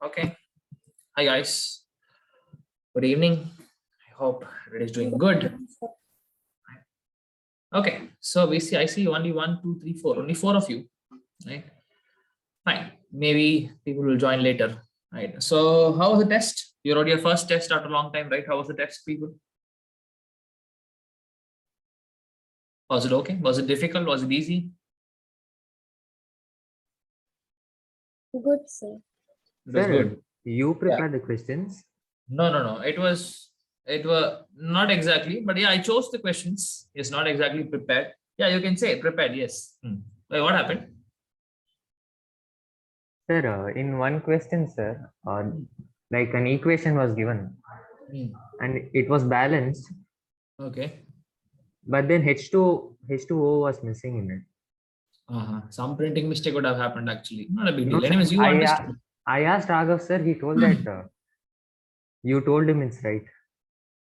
Okay. Hi guys. Good evening. I hope it is doing good. Okay. So I see only 1, 2, 3, 4. Only 4 of you. Right. Fine. Maybe people will join later. Right. So how was the test? You wrote your first test after a long time, right? How was the test, people? Was it okay? Was it difficult? Was it easy? Good, sir. It was Sir, good. you prepare the questions. No. It was not exactly, but yeah, I chose the questions. It's not exactly prepared. Yeah, you can say prepared. Yes. Wait, what happened? Sir, in one question, sir, like an equation was given Hmm. and it was balanced, Okay. but then H2O was missing in it. Some printing mistake would have happened actually. Not a big No, deal. sir, Anyways, you understood. I asked Raghav, sir, he told that you told him it's right.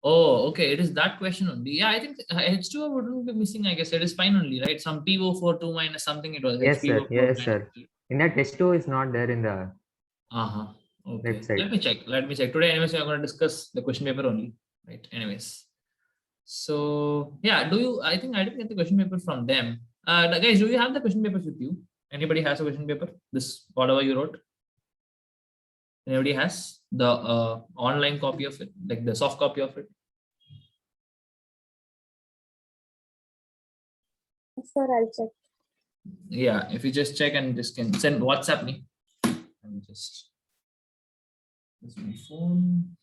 Oh, okay. It is that question only. Yeah, I think H2O wouldn't be missing. I guess it is fine only, right? Some PO42 minus something. It was Yes, sir. HPO4 Yes, minus. sir. In that H2O is not there in the Okay. website. Let me check. Today, anyways, we are going to discuss the question paper only, right? Anyways. So yeah, I think I didn't get the question paper from them. Guys, do you have the question papers with you? Anybody has a question paper? This whatever you wrote. Anybody has the online copy of it, like the soft copy of it? Sir, I'll check. Yeah, if you just check and just can send WhatsApp me. And just this is my phone.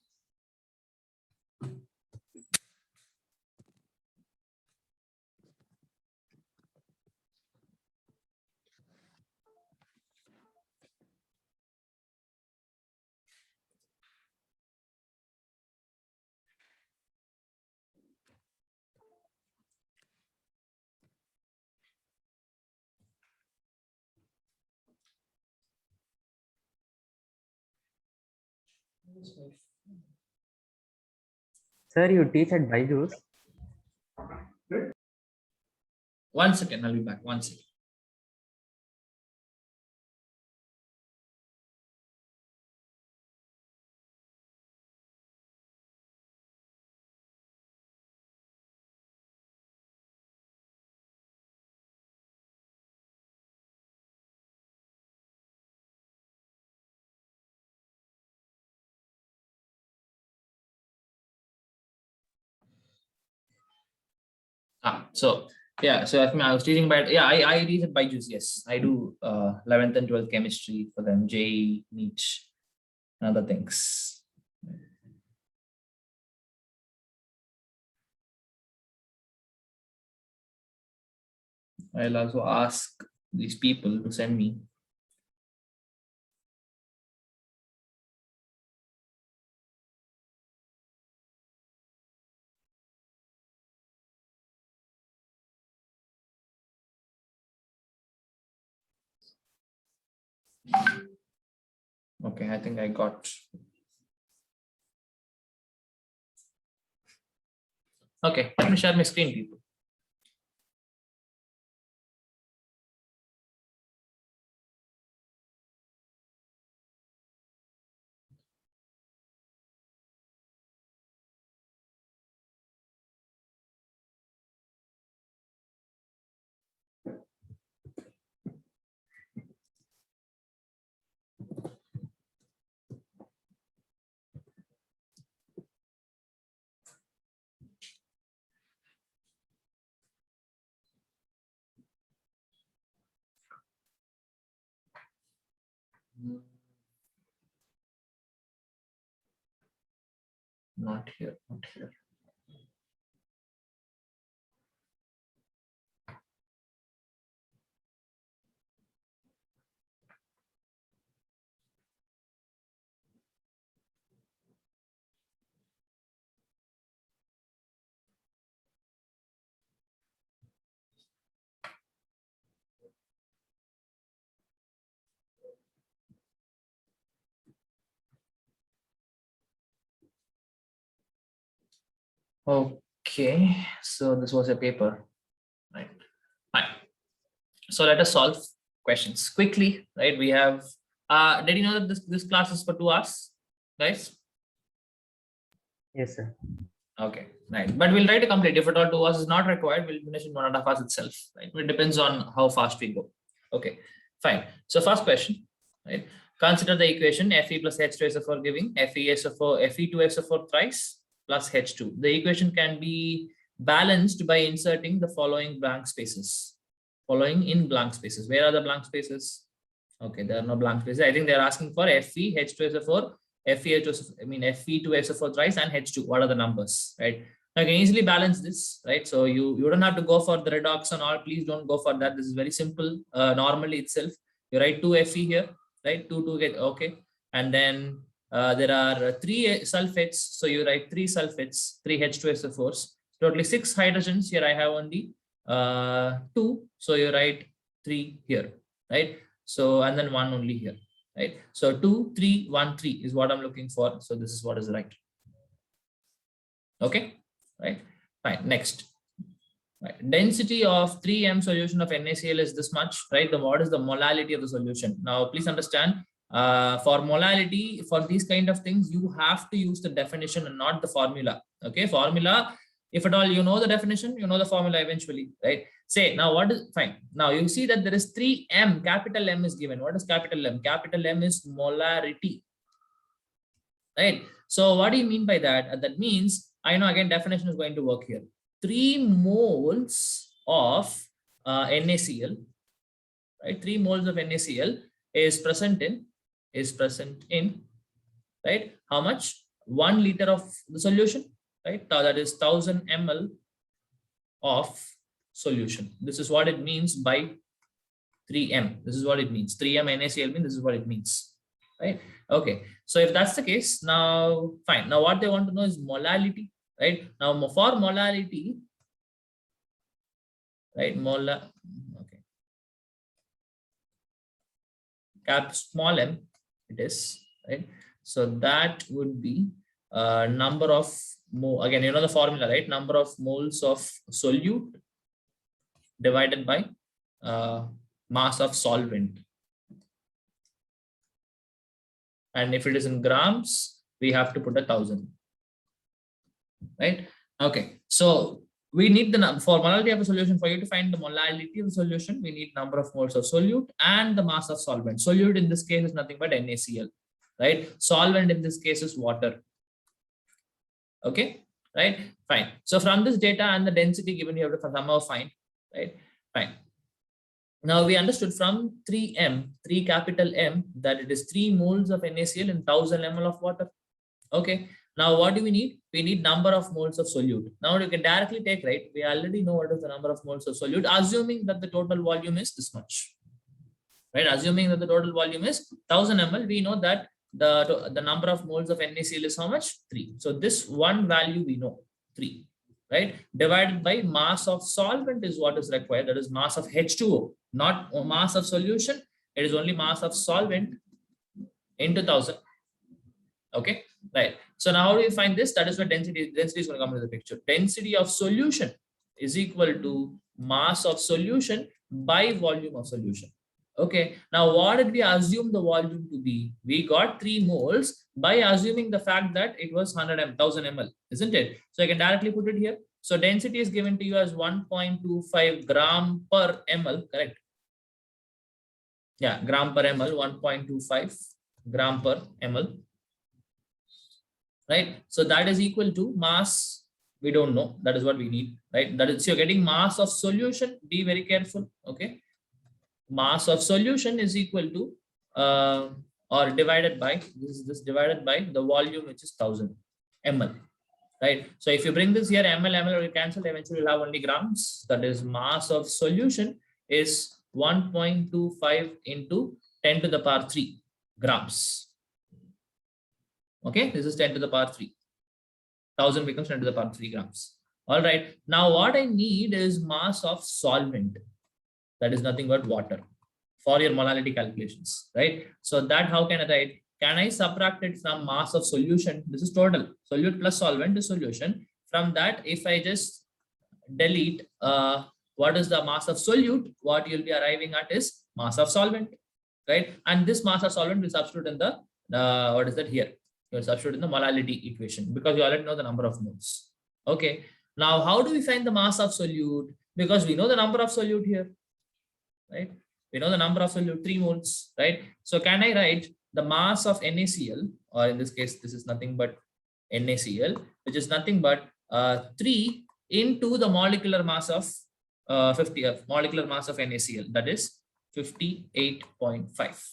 Sir, you teach at Byju's? 1 second, I'll be back. 1 second. So yeah, so I was teaching by I teach at Byju's. Yes, I do 11th and 12th chemistry for them, JEE, NEET, and other things. I'll also ask these people to send me. Okay, I think I got. Okay, let me share my screen, people. Not here, not here. Okay, so this was a paper, right? Fine. So let us solve questions quickly, right? We have Did you know that this class is for 2 hours, guys? Yes, sir. Okay, right. But we'll try to complete. If at all 2 hours is not required, we'll finish in 1.5 hours itself. Right? It depends on how fast we go. Okay, fine. So first question, right? Consider the equation Fe plus H2SO4 giving Fe2SO4 thrice plus H2. The equation can be balanced by inserting the following blank spaces. Following in blank spaces. Where are the blank spaces? Okay, there are no blank spaces. I think they're asking for Fe, H2SO4, Fe2SO4 thrice and H2. What are the numbers, right? I can easily balance this, right? So you don't have to go for the redox and all. Please don't go for that. This is very simple. Normally itself, you write 2 Fe here, right? 2 get okay, and then there are 3 sulfates. So you write 3 sulfates, 3 H2SO4s. Totally 6 hydrogens. Here I have only 2. So you write 3 here, right? So and then 1 only here, right? So 2, 3, 1, 3 is what I'm looking for. So this is what is right. Okay, right? Fine. Next, right? Density of 3M solution of NaCl is this much, right? What is the molality of the solution? Now, please understand. For molality, for these kind of things, you have to use the definition and not the formula. Okay, formula. If at all you know the definition, you know the formula eventually, right? Say now what is fine. Now you see that there is 3M, capital M is given. What is capital M? Capital M is molarity, right? So what do you mean by that? That means, I know again definition is going to work here. 3 moles of NaCl, right? 3 moles of NaCl is present in, right? How much? 1 liter of the solution, right? That is 1000 ml of solution. This is what it means by 3M. This is what it means. 3M NaCl means this is what it means, right? Okay. So if that's the case, now fine. Now what they want to know is molality, right? Now for molality, right? Okay. Cap small m it is, right? So that would be number of again, you know the formula, right? Number of moles of solute divided by mass of solvent. And if it is in grams, we have to put 1000, right? Okay, so we need the for molality of a solution. For you to find the molality of the solution, we need number of moles of solute and the mass of solvent. Solute in this case is nothing but NaCl, right? Solvent in this case is water. Okay, right? Fine. So from this data and the density given, you have to somehow find, right? Fine. Now we understood from 3M, 3 capital M, that it is 3 moles of NaCl in 1000 ml of water. Okay. Now what do we need? We need number of moles of solute. Now you can directly take, right? We already know what is the number of moles of solute, assuming that the total volume is this much, right? Assuming that the total volume is 1000 ml, we know that the number of moles of NaCl is how much? 3. So this one value we know, 3, right? Divided by mass of solvent is what is required. That is mass of H2O, not mass of solution. It is only mass of solvent into 1000. Okay, right. So now how do you find this? That is where density is going to come into the picture. Density of solution is equal to mass of solution by volume of solution. Okay, now what did we assume the volume to be? We got 3 moles by assuming the fact that it was 1000 ml, isn't it? So I can directly put it here. So density is given to you as 1.25 gram per ml, correct? Yeah, gram per ml, 1.25 gram per ml, right? So that is equal to mass. We don't know. That is what we need, right? That is, so you're getting mass of solution. Be very careful, okay? Mass of solution is equal to or divided by this divided by the volume, which is 1000 ml, right? So if you bring this here, ml will cancel, eventually you'll have only grams. That is mass of solution is 1.25 into 10 to the power 3 grams. Okay, this is 10 to the power 3. 1000 becomes 10 to the power 3 grams. All right, now what I need is mass of solvent. That is nothing but water for your molality calculations, right? So that how can I write? Can I subtract it from mass of solution? This is total. Solute plus solvent is solution. From that, if I just delete what is the mass of solute, what you'll be arriving at is mass of solvent. right? And this mass of solvent will substitute in the, what is that here? You will substitute in the molality equation because you already know the number of moles. Okay. Now, how do we find the mass of solute? Because we know the number of solute here, right? We know the number of solute, 3 moles, right? So can I write the mass of NaCl, or in this case, this is nothing but NaCl, which is nothing but 3 into the molecular mass of molecular mass of NaCl, that is 58.5,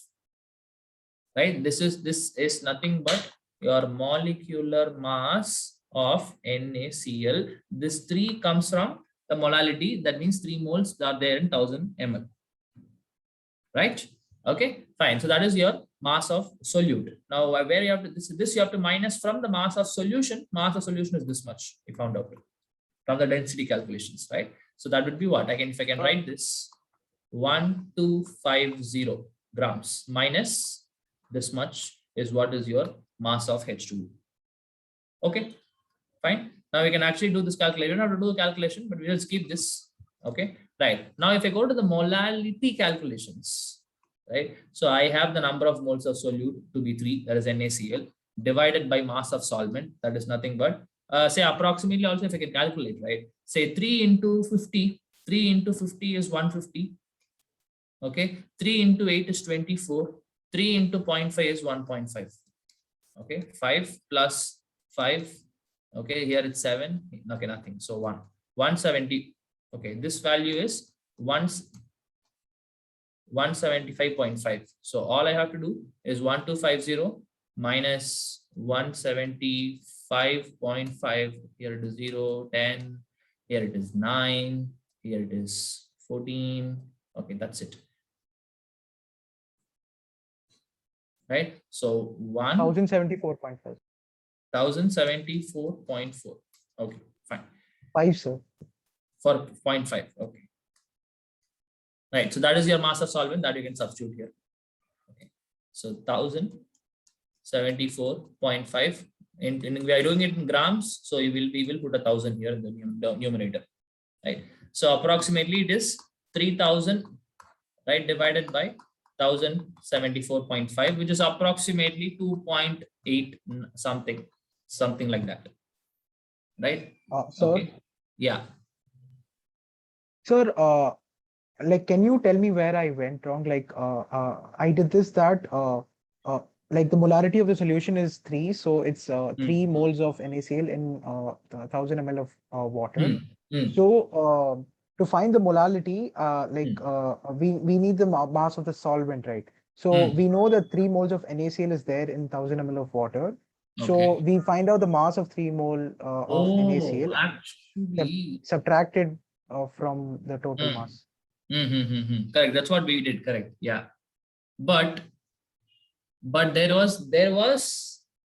right? This is nothing but your molecular mass of NaCl. This 3 comes from the molality, that means 3 moles are there in 1000 ml, right? Okay, fine. So that is your mass of solute. Now, where you have to this you have to minus from the mass of solution. Mass of solution is this much, we found out from the density calculations, right? So that would be what if I can write this 1250 grams minus this much is what is your mass of H2O. Okay, fine. Now we can actually do this calculation. You don't have to do the calculation, but we will keep this. Okay, right. Now if I go to the molality calculations, right? So I have the number of moles of solute to be 3, that is NaCl, divided by mass of solvent, that is nothing but say approximately, also if I can calculate, right? Say 3 into 50, 3 into 50 is 150. Okay, 3 into 8 is 24, 3 into 0.5 is 1.5. Okay, 5 plus 5. Okay, here it's 7. Okay, nothing. So 170. Okay, this value is 175.5. So all I have to do is 1250 minus 175.5. Here it is 0, 10. Here it is 9. Here it is 14. Okay, that's it. Right? So 1074.5. 1074.4. Okay, fine. 5, sir. For 0.5. Okay. Right. So that is your mass of solvent that you can substitute here. Okay. So 1074.5. And we are doing it in grams. So we will put 1000 here in the numerator. Right. So approximately it is 3000, right, divided by 1074.5, which is approximately 2.8 something like that. Right. Sir. Okay. Yeah. Sir, like, can you tell me where I went wrong? Like, I did this, that, like the molarity of the solution is 3. So it's 3 moles of NaCl in 1000 ml of water. So to find the molality, we need the mass of the solvent, right? So we know that 3 moles of NaCl is there in 1000 ml of water. So we find out the mass of 3 mole of NaCl actually subtracted from the total mass. Correct. That's what we did. Correct. Yeah. But there was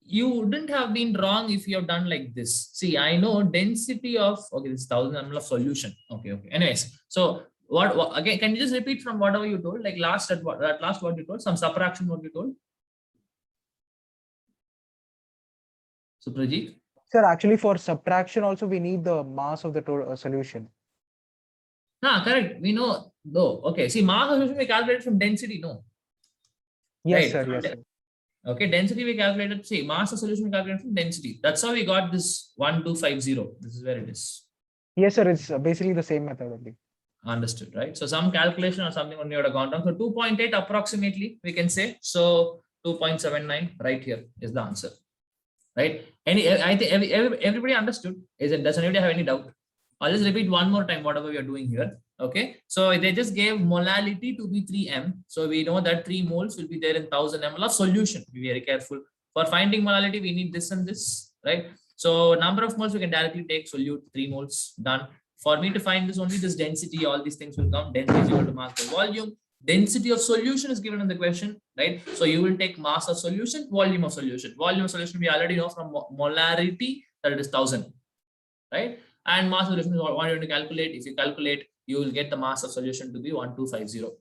you wouldn't have been wrong if you have done like this. See, I know density of, okay, this 1000 ml of solution. Okay. Anyways, so what again? Can you just repeat from whatever you told? Like last what you told? Some subtraction what you told? Suprajit? Sir, actually for subtraction also we need the mass of the total solution. Correct. We know though. Okay. See, mass of solution we calculate from density. No. Yes, right. Sir. Yes, sir. Okay. Density we calculated. See, mass of solution we calculated from density. That's how we got this 1250. This is where it is. Yes, sir. It's basically the same method only. Understood, right? So some calculation or something only would have gone down. So 2.8 approximately we can say. So 2.79 right here is the answer. Right? I think everybody understood. Does anybody have any doubt? I'll just repeat one more time whatever we are doing here. Okay, so they just gave molality to be 3m. So we know that 3 moles will be there in 1000 ml of solution. Be very careful. For finding molality, we need this and this, right? So number of moles we can directly take solute 3 moles, done. For me to find this, only this density, all these things will come. Density is equal to mass by volume. Density of solution is given in the question, right? So you will take mass of solution, volume of solution. Volume of solution we already know from molarity that it is 1000, right? And mass of solution is what you want to calculate. If you calculate, you will get the mass of solution to be 1250.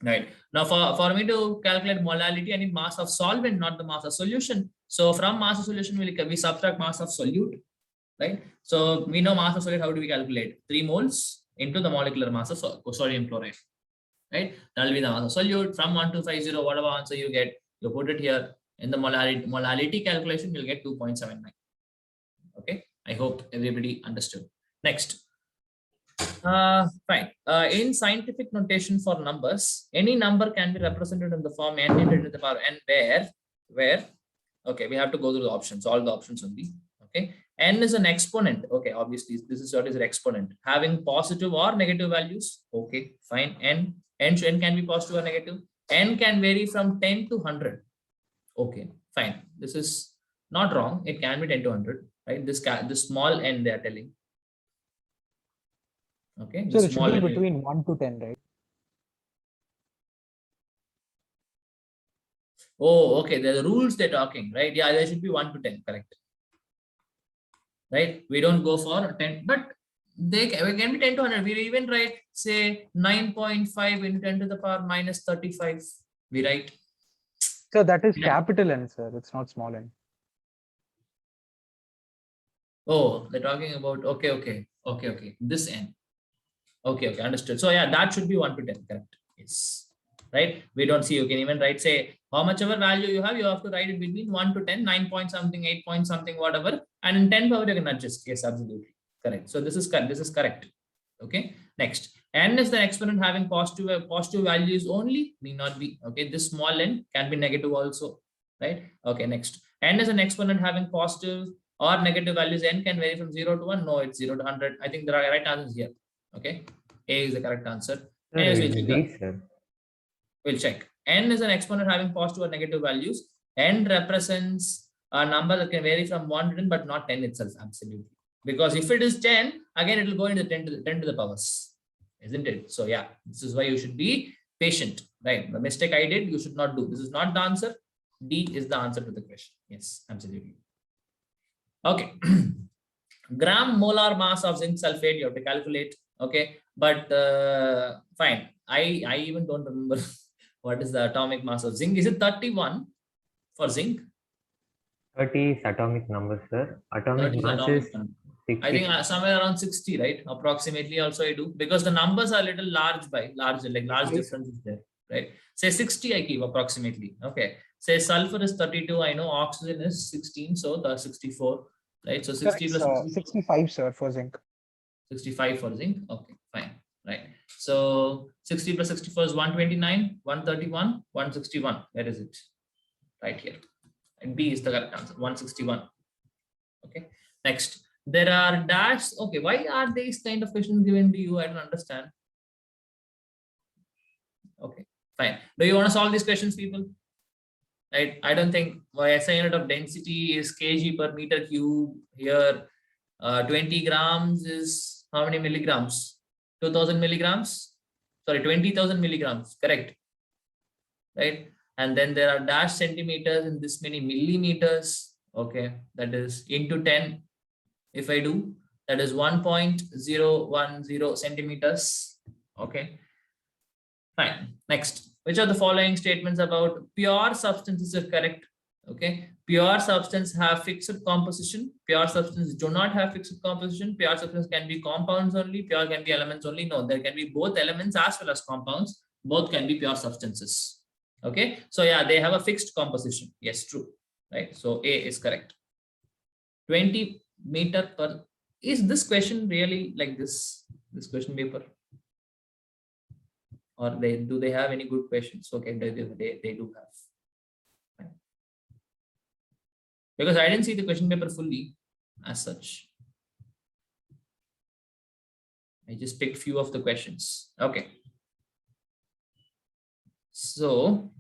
Right. Now for me to calculate molality, I need mass of solvent, not the mass of solution. So from mass of solution, we subtract mass of solute, right? So we know mass of solute, how do we calculate? 3 moles into the molecular mass of sodium chloride. right? That will be the answer. Solute from 1250, whatever answer you get, you put it here in the molality calculation, you'll get 2.79. Okay, I hope everybody understood. Next. Fine. In scientific notation for numbers, any number can be represented in the form n into 10 to the power n where, okay, we have to go through the options, all the options only. Okay, n is an exponent. Okay, obviously this is what is an exponent having positive or negative values. Okay, fine. N can be positive or negative. N can vary from 10 to 100. Okay, fine. This is not wrong. It can be 10 to 100, right? This small n they are telling. Okay, So it should be between 1 to 10, right? Oh, okay. The rules they're talking, right? Yeah, there should be 1 to 10, correct? Right? We don't go for 10, but we can be 10 to 100. We even write, say, 9.5 into 10 to the power minus 35. We write. So that is capital N, sir. It's not small n. Oh, they're talking about, okay. This n. Okay, understood. So yeah, that should be 1 to 10, correct? Yes. Right? We don't see, you can even write, say, how much ever value you have to write it between 1 to 10, 9 point something, 8 point something, whatever. And in 10 power, you can adjust. Yes, absolutely. Correct. So this is correct. Okay. Next. N is the exponent having positive values only, need not be. Okay. This small n can be negative also. Right? Okay. Next. N is an exponent having positive or negative values. N can vary from 0 to 1. No, it's 0 to 100. I think the right answer is here. Okay. A is the correct answer. We'll check. N is an exponent having positive or negative values. N represents a number that can vary from 1 to 10, but not 10 itself. Absolutely. Because if it is 10, again, it will go into 10 to the powers. Isn't it? So yeah, this is why you should be patient. Right. The mistake I did, you should not do. This is not the answer. D is the answer to the question. Yes, absolutely. Okay. Gram molar mass of zinc sulfate, you have to calculate. Okay. But fine. I even don't remember what is the atomic mass of zinc. Is it 31 for zinc? 30 is atomic number, sir. Atomic mass is 60. I think somewhere around 60, right? Approximately also I do, because the numbers are a little large differences there, right? Say 60 I keep approximately. Okay. Say sulfur is 32. I know oxygen is 16. So the 64, right? So 60 plus 65, sir, for zinc. 65 for zinc. Okay, fine. Right. So 60 plus 64 is 129, 131, 161. Where is it? Right here. And B is the correct answer. 161. Okay. Next. There are dashes. Okay. Why are these kind of questions given to you? I don't understand. Okay. Fine. Do you want to solve these questions, people? Right. I don't think SI unit of density is kg per meter cube. Here, 20 grams is how many milligrams? 2000 milligrams. Sorry, 20,000 milligrams. Correct. Right. And then there are dash centimeters in this many millimeters. Okay. That is into 10. If I do, that is 1.010 centimeters. Okay. Fine. Next. Which of the following statements about pure substances are correct? Okay. Pure substance have fixed composition. Pure substances do not have fixed composition. Pure substance can be compounds only. Pure can be elements only. No, there can be both elements as well as compounds. Both can be pure substances. Okay. So yeah, they have a fixed composition. Yes, true. Right. So A is correct. 20 meter per. Is this question really like this question paper? Or do they have any good questions? Okay, they do have. Because I didn't see the question paper fully as such. I just picked few of the questions. Okay. So,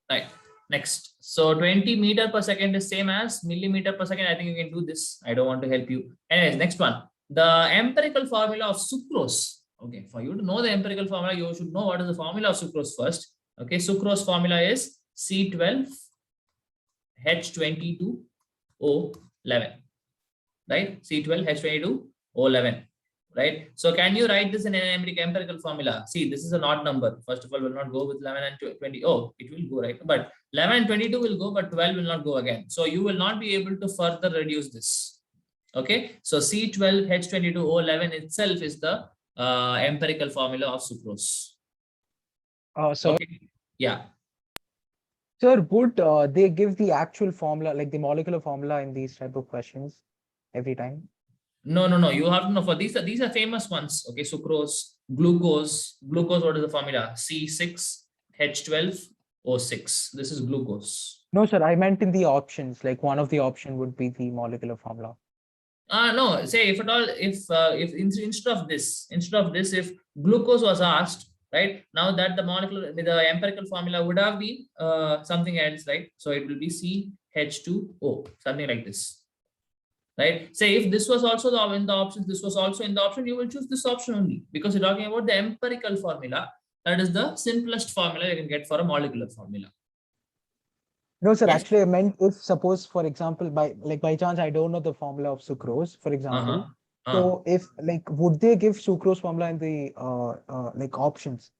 right, next. So 20 meter per second is same as millimeter per second. I think you can do this. I don't want to help you. Anyways, next one. The empirical formula of sucrose. Okay, for you to know the empirical formula, you should know what is the formula of sucrose first. Okay, sucrose formula is C12H22O11, right? C12H22O11, right? So can you write this in an empirical formula? See, this is an odd number. First of all, will not go with 11 and 20. Oh, it will go, right? But 11 and 22 will go, but 12 will not go again. So you will not be able to further reduce this. Okay, so C12H22O11 itself is the empirical formula of sucrose. Sir, Okay. Yeah. sir, would they give the actual formula, like the molecular formula in these type of questions every time? No. You have to know for these are famous ones. Okay, sucrose, glucose. Glucose, what is the formula? C6H12O6. This is glucose. No, sir, I meant in the options, like one of the option would be the molecular formula. No, say if at all, if instead of this, if glucose was asked, right? Now that the empirical formula would have been something else, right? So it will be CH2O, something like this. Right? Say if this was also in the options, this was also in the option, you will choose this option only because you're talking about the empirical formula. That is the simplest formula you can get for a molecular formula. No, sir, Yes. actually I meant if suppose, for example, by chance, I don't know the formula of sucrose, for example. So if like, would they give sucrose formula in the like options,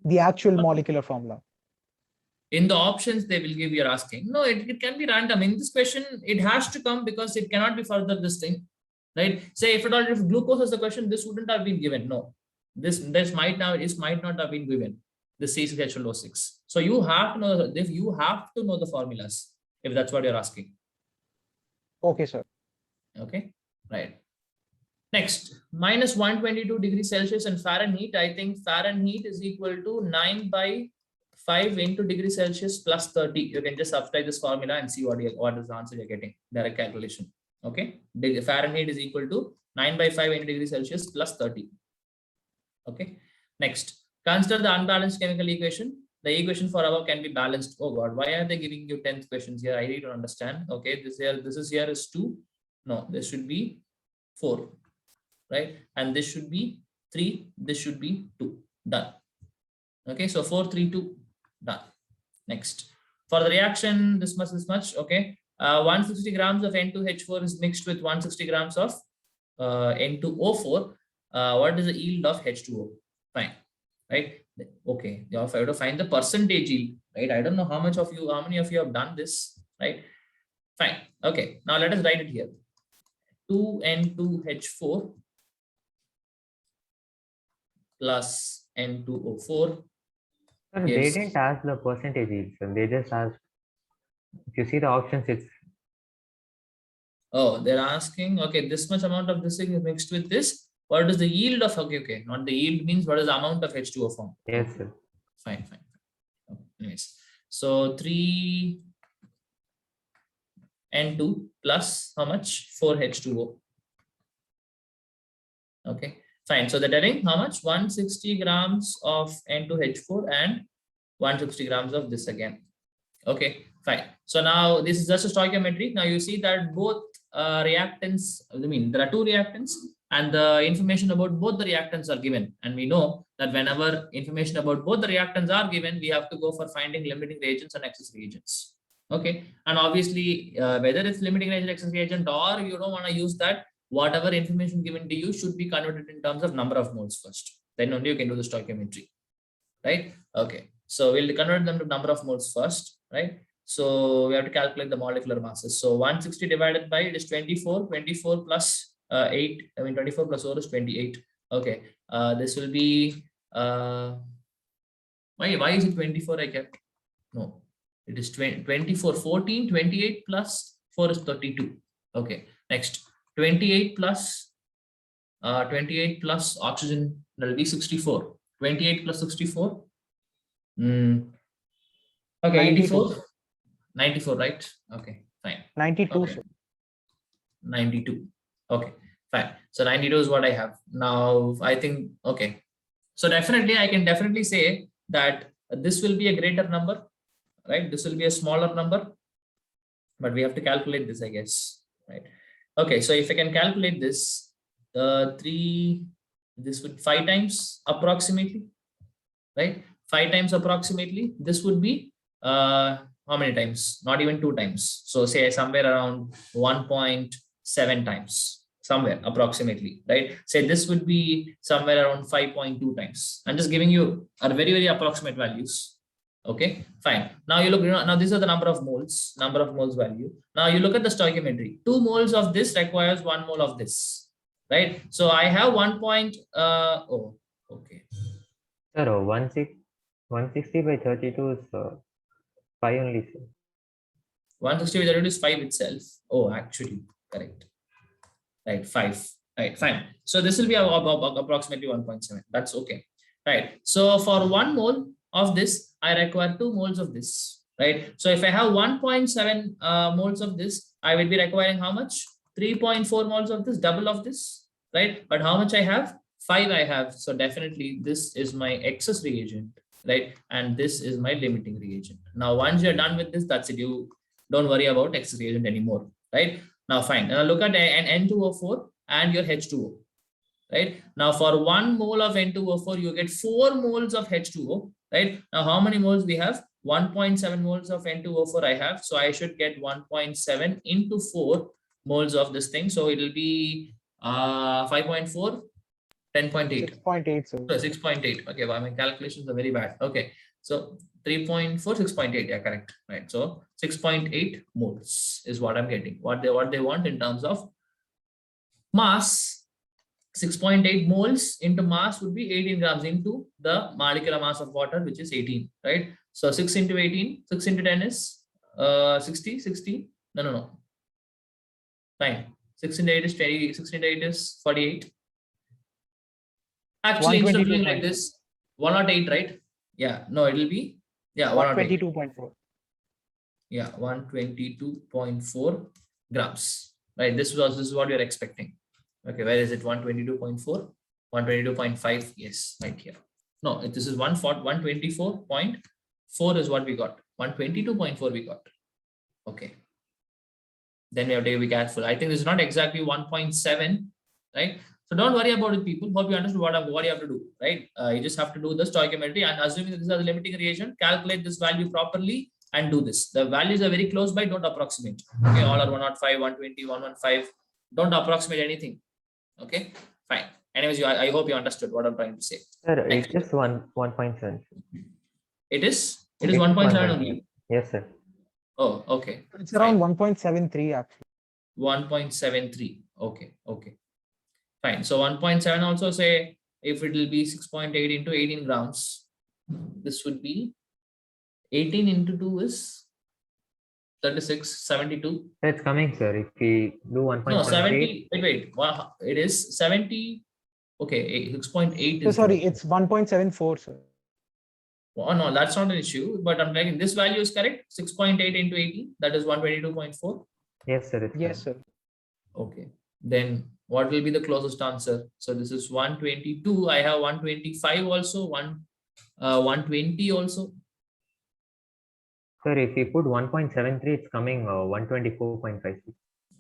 the actual molecular formula? In the options they will give, you're asking. No, it can be random. In this question, it has to come because it cannot be further this thing, right? Say if at all, if glucose is the question, this wouldn't have been given. No, this might not have been given. The C6H12O6. So you have to know if you have to know the formulas if that's what you're asking. Okay, sir. Okay, right. Next, minus 122 degrees Celsius and Fahrenheit. I think Fahrenheit is equal to 9/5 into degrees Celsius plus 30. You can just apply this formula and see what is the answer you're getting. Direct calculation. Okay, Fahrenheit is equal to 9/5 into degrees Celsius plus 30. Okay, next, consider the unbalanced chemical equation. The equation for above can be balanced. Oh God, why are they giving you 10th questions here? I really don't understand. Okay, this is 2. No, this should be 4, right? And this should be 3. This should be 2. Done. Okay, so 4, 3, 2. Done. Next, for the reaction, this much. Okay, 160 grams of N2H4 is mixed with 160 grams of N2O4. What is the yield of H2O? Fine, right? Okay, you have to find the percentage yield, right? I don't know how many of you have done this, right? Fine. Okay, now let us write it here. 2N2H4 plus N2O4. Sir, they didn't ask the percentage yield, sir. They just asked, if you see the options, it's. Oh, they're asking, okay, this much amount of this thing is mixed with this. What is the yield of, okay, not the yield means what is the amount of H2O form? Yes, sir. Fine. Okay, anyways, so 3N2 plus how much? 4H2O. Okay, fine. So they're telling how much? 160 grams of N2H4 and 160 grams of this again. Okay, fine. So now this is just a stoichiometry. Now you see that both reactants, there are 2 reactants and the information about both the reactants are given. And we know that whenever information about both the reactants are given, we have to go for finding limiting reagents and excess reagents. Okay, and obviously whether it's limiting reagent, excess reagent, or you don't want to use that, whatever information given to you should be converted in terms of number of moles first. Then only you can do the stoichiometry, right? Okay, so we'll convert them to number of moles first, right? So we have to calculate the molecular masses. So 160 divided by, it is 24 plus 8. 24 plus 4 is 28. Okay, this will be why is it 24? I kept, no, it is 24, 14, 28 plus 4 is 32. Okay, next, 28 plus oxygen, that will be 64. 28 plus 64. Okay, 84. 94, right? Okay, fine. 92, okay. sir. 92. Okay, fine. So 92 is what I have. Now, I think, okay. So definitely, I can definitely say that this will be a greater number, right? This will be a smaller number, but we have to calculate this, I guess, right? Okay, so if I can calculate this, this would 5 times approximately, right? 5 times approximately, this would be, how many times? Not even 2 times. So say somewhere around 1.7 times, somewhere approximately, right? Say this would be somewhere around 5.2 times. I'm just giving you a very, very approximate values. Okay, fine. Now you look, now these are the number of moles value. Now you look at the stoichiometry. 2 moles of this requires 1 mole of this, right? So I have 1. Okay. Sir, 160 by 32 is 5 only, sir. 160 by 32 is 5 itself. Oh, actually, correct. Right, 5. Right, fine. So this will be approximately 1.7. That's okay. Right. So for 1 mole of this, I require 2 moles of this. Right. So if I have 1.7 moles of this, I will be requiring how much? 3.4 moles of this, double of this. Right. But how much I have? 5 I have. So definitely this is my excess reagent. Right. And this is my limiting reagent. Now, once you're done with this, that's it. You don't worry about excess reagent anymore. Right. Now, fine. Now look at an N2O4 and your H2O. Right. Now, for 1 mole of N2O4, you get 4 moles of H2O. Right. Now, how many moles we have? 1.7 moles of N2O4 I have. So I should get 1.7 into 4 moles of this thing. So it will be 5.4, 10.8. 6.8, sir. 6.8. Okay, well, my calculations are very bad. Okay, so 3.4, 6.8. Yeah, correct. Right. So 6.8 moles is what I'm getting. What they want in terms of mass. 6.8 moles into mass would be 18 grams into the molecular mass of water, which is 18. Right. So 6 into 18, 6 into 10 is 60. No. Fine. 6 into 8 is 20. 6 into 8 is 48. Actually, instead of doing like this, 108, right? Yeah, no, it will be, yeah, 122.4. Yeah, 122.4 grams, right? This is what you're expecting. Okay, where is it? 122.4, 122.5, yes, right here. No, this is 124.4 is what we got. 122.4 we got. Okay. Then we have to be careful. I think this is not exactly 1.7, right? So don't worry about it, people. Hope you understood what you have to do, right? You just have to do the stoichiometry and assuming that this is the limiting reagent, calculate this value properly and do this. The values are very close by, don't approximate. Okay, all are 105, 120, 115. Don't approximate anything. Okay, fine. Anyways, I hope you understood what I'm trying to say. Sir, Next. it's just 1.7. It is 1.7 only. Yes, sir. Oh, okay. It's around 1.73 actually. 1.73. Okay. Fine. So 1.7 also say if it will be 6.8 into 18 grams, this would be 18 into 2 is 36, 72. It's coming, sir. If we do 1.7. No, 70. Wait. It is 70. Okay, 6.8 So is. sorry, it's 1.74, sir. Oh, no, that's not an issue. But I'm like, this value is correct. 6.8 into 18. That is 122.4. Yes, sir. Yes, sir. Okay. Then what will be the closest answer? So this is 122. I have 125 also. 120 also. Sir, if we put 1.73, it's coming 124.56.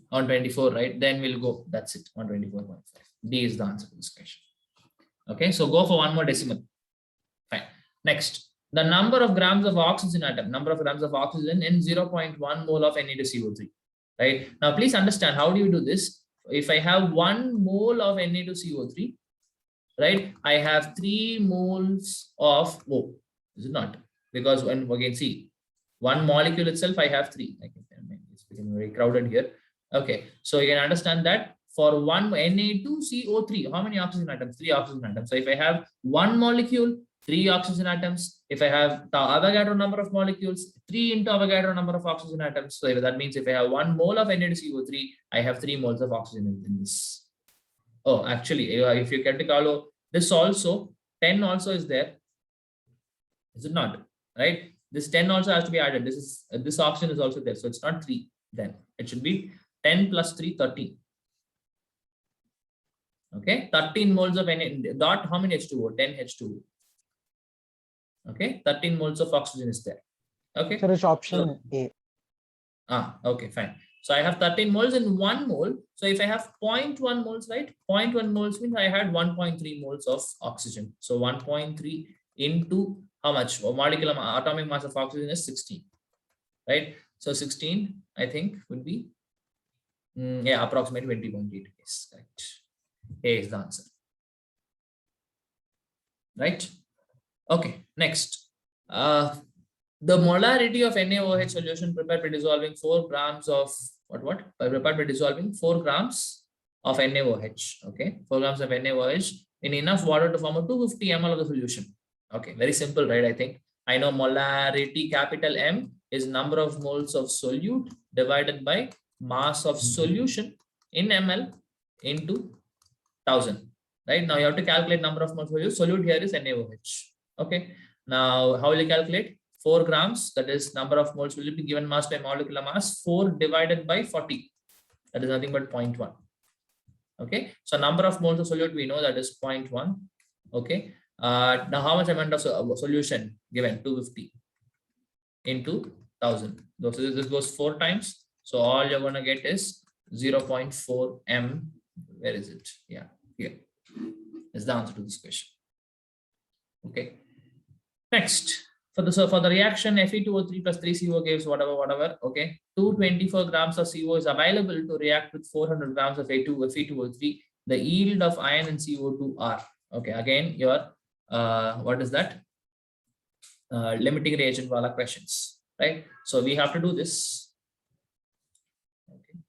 124, right? Then we'll go. That's it. 124.5. D is the answer to this question. Okay. So go for one more decimal. Fine. Next. The number of grams of oxygen atom. Number of grams of oxygen in 0.1 mole of Na2CO3. Right. Now, please understand, how do you do this? If I have 1 mole of Na2CO3, right, I have 3 moles of O. Is it not? Because when again, see, one molecule itself, I have 3. It's becoming very crowded here. Okay. So you can understand that for one Na2CO3, how many oxygen atoms? 3 oxygen atoms. So if I have 1 molecule, 3 oxygen atoms. If I have the Avogadro number of molecules, 3 into Avogadro number of oxygen atoms. So that means if I have 1 mole of Na2CO3, I have 3 moles of oxygen in this. Oh, actually, if you get to follow this also, 10 also is there. Is it not? Right? This 10 also has to be added. This oxygen is also there. So it's not 3 then. It should be 10 plus 3, 13. Okay, 13 moles of Na dot, how many H2O? 10 H2O. Okay, 13 moles of oxygen is there. Okay. So it's option A. Okay, fine. So I have 13 moles in 1 mole. So if I have 0.1 moles, right? 0.1 moles means I had 1.3 moles of oxygen. So 1.3 into how much? Molecular atomic mass of oxygen is 16. Right? So 16, I think, would be approximately 20.8. Yes, correct. A is the answer. Right? Okay, next. The molarity of NaOH solution prepared by dissolving 4 grams of prepared by dissolving 4 grams of NaOH. Okay, 4 grams of NaOH in enough water to form a 250 ml of the solution. Okay, very simple, right? I think I know molarity capital M is number of moles of solute divided by mass of solution in ml into 1000. Right now, you have to calculate number of moles of solute. Here is NaOH. Okay. Now, how will you calculate? 4 grams, that is number of moles will be given mass by molecular mass. 4 divided by 40. That is nothing but 0.1. Okay. So number of moles of solute we know that is 0.1. Okay. Now, how much amount of solution given? 250 into 1000. So this goes 4 times. So all you're going to get is 0.4 m. Where is it? Yeah, here is the answer to this question. Okay. Next, for the reaction Fe2O3 plus 3CO gives whatever. Okay, 224 grams of CO is available to react with 400 grams of Fe2O3. The yield of iron and CO2 are. Okay, again your what is that? Limiting reagent wala questions, right? So we have to do this. Okay,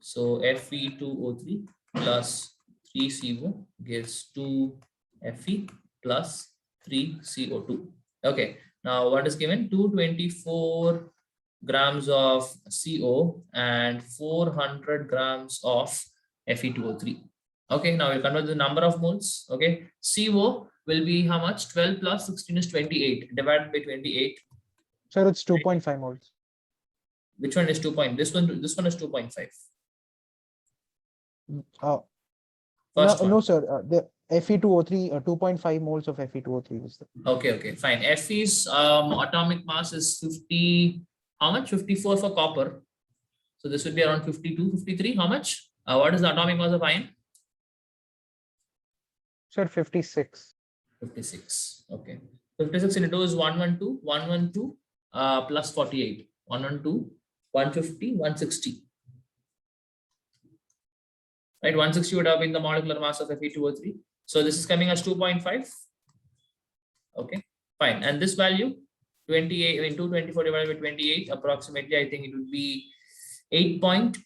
so Fe2O3 plus 3CO gives 2 Fe plus 3 CO2. Okay, now what is given? 224 grams of CO and 400 grams of Fe2O3. Okay, now we convert the number of moles. Okay, CO will be how much? 12 plus 16 is 28 divided by 28. Sir, it's 2.5 moles. Which one is 2 point? This one is 2.5. First one. No, sir. The Fe2O3, 2.5 moles of Fe2O3 is the. Okay, fine. Fe's atomic mass is 50. How much? 54 for copper. So this would be around 52, 53. How much? What is the atomic mass of iron? Sir, 56. 56. Okay. 56 into 2 is 112. 112 plus 48. 112, 150, 160. Right, 160 would have been the molecular mass of Fe2O3. So this is coming as 2.5. Okay, fine. And this value, 28 into 24 divided by 28, approximately, I think it would be 8 point.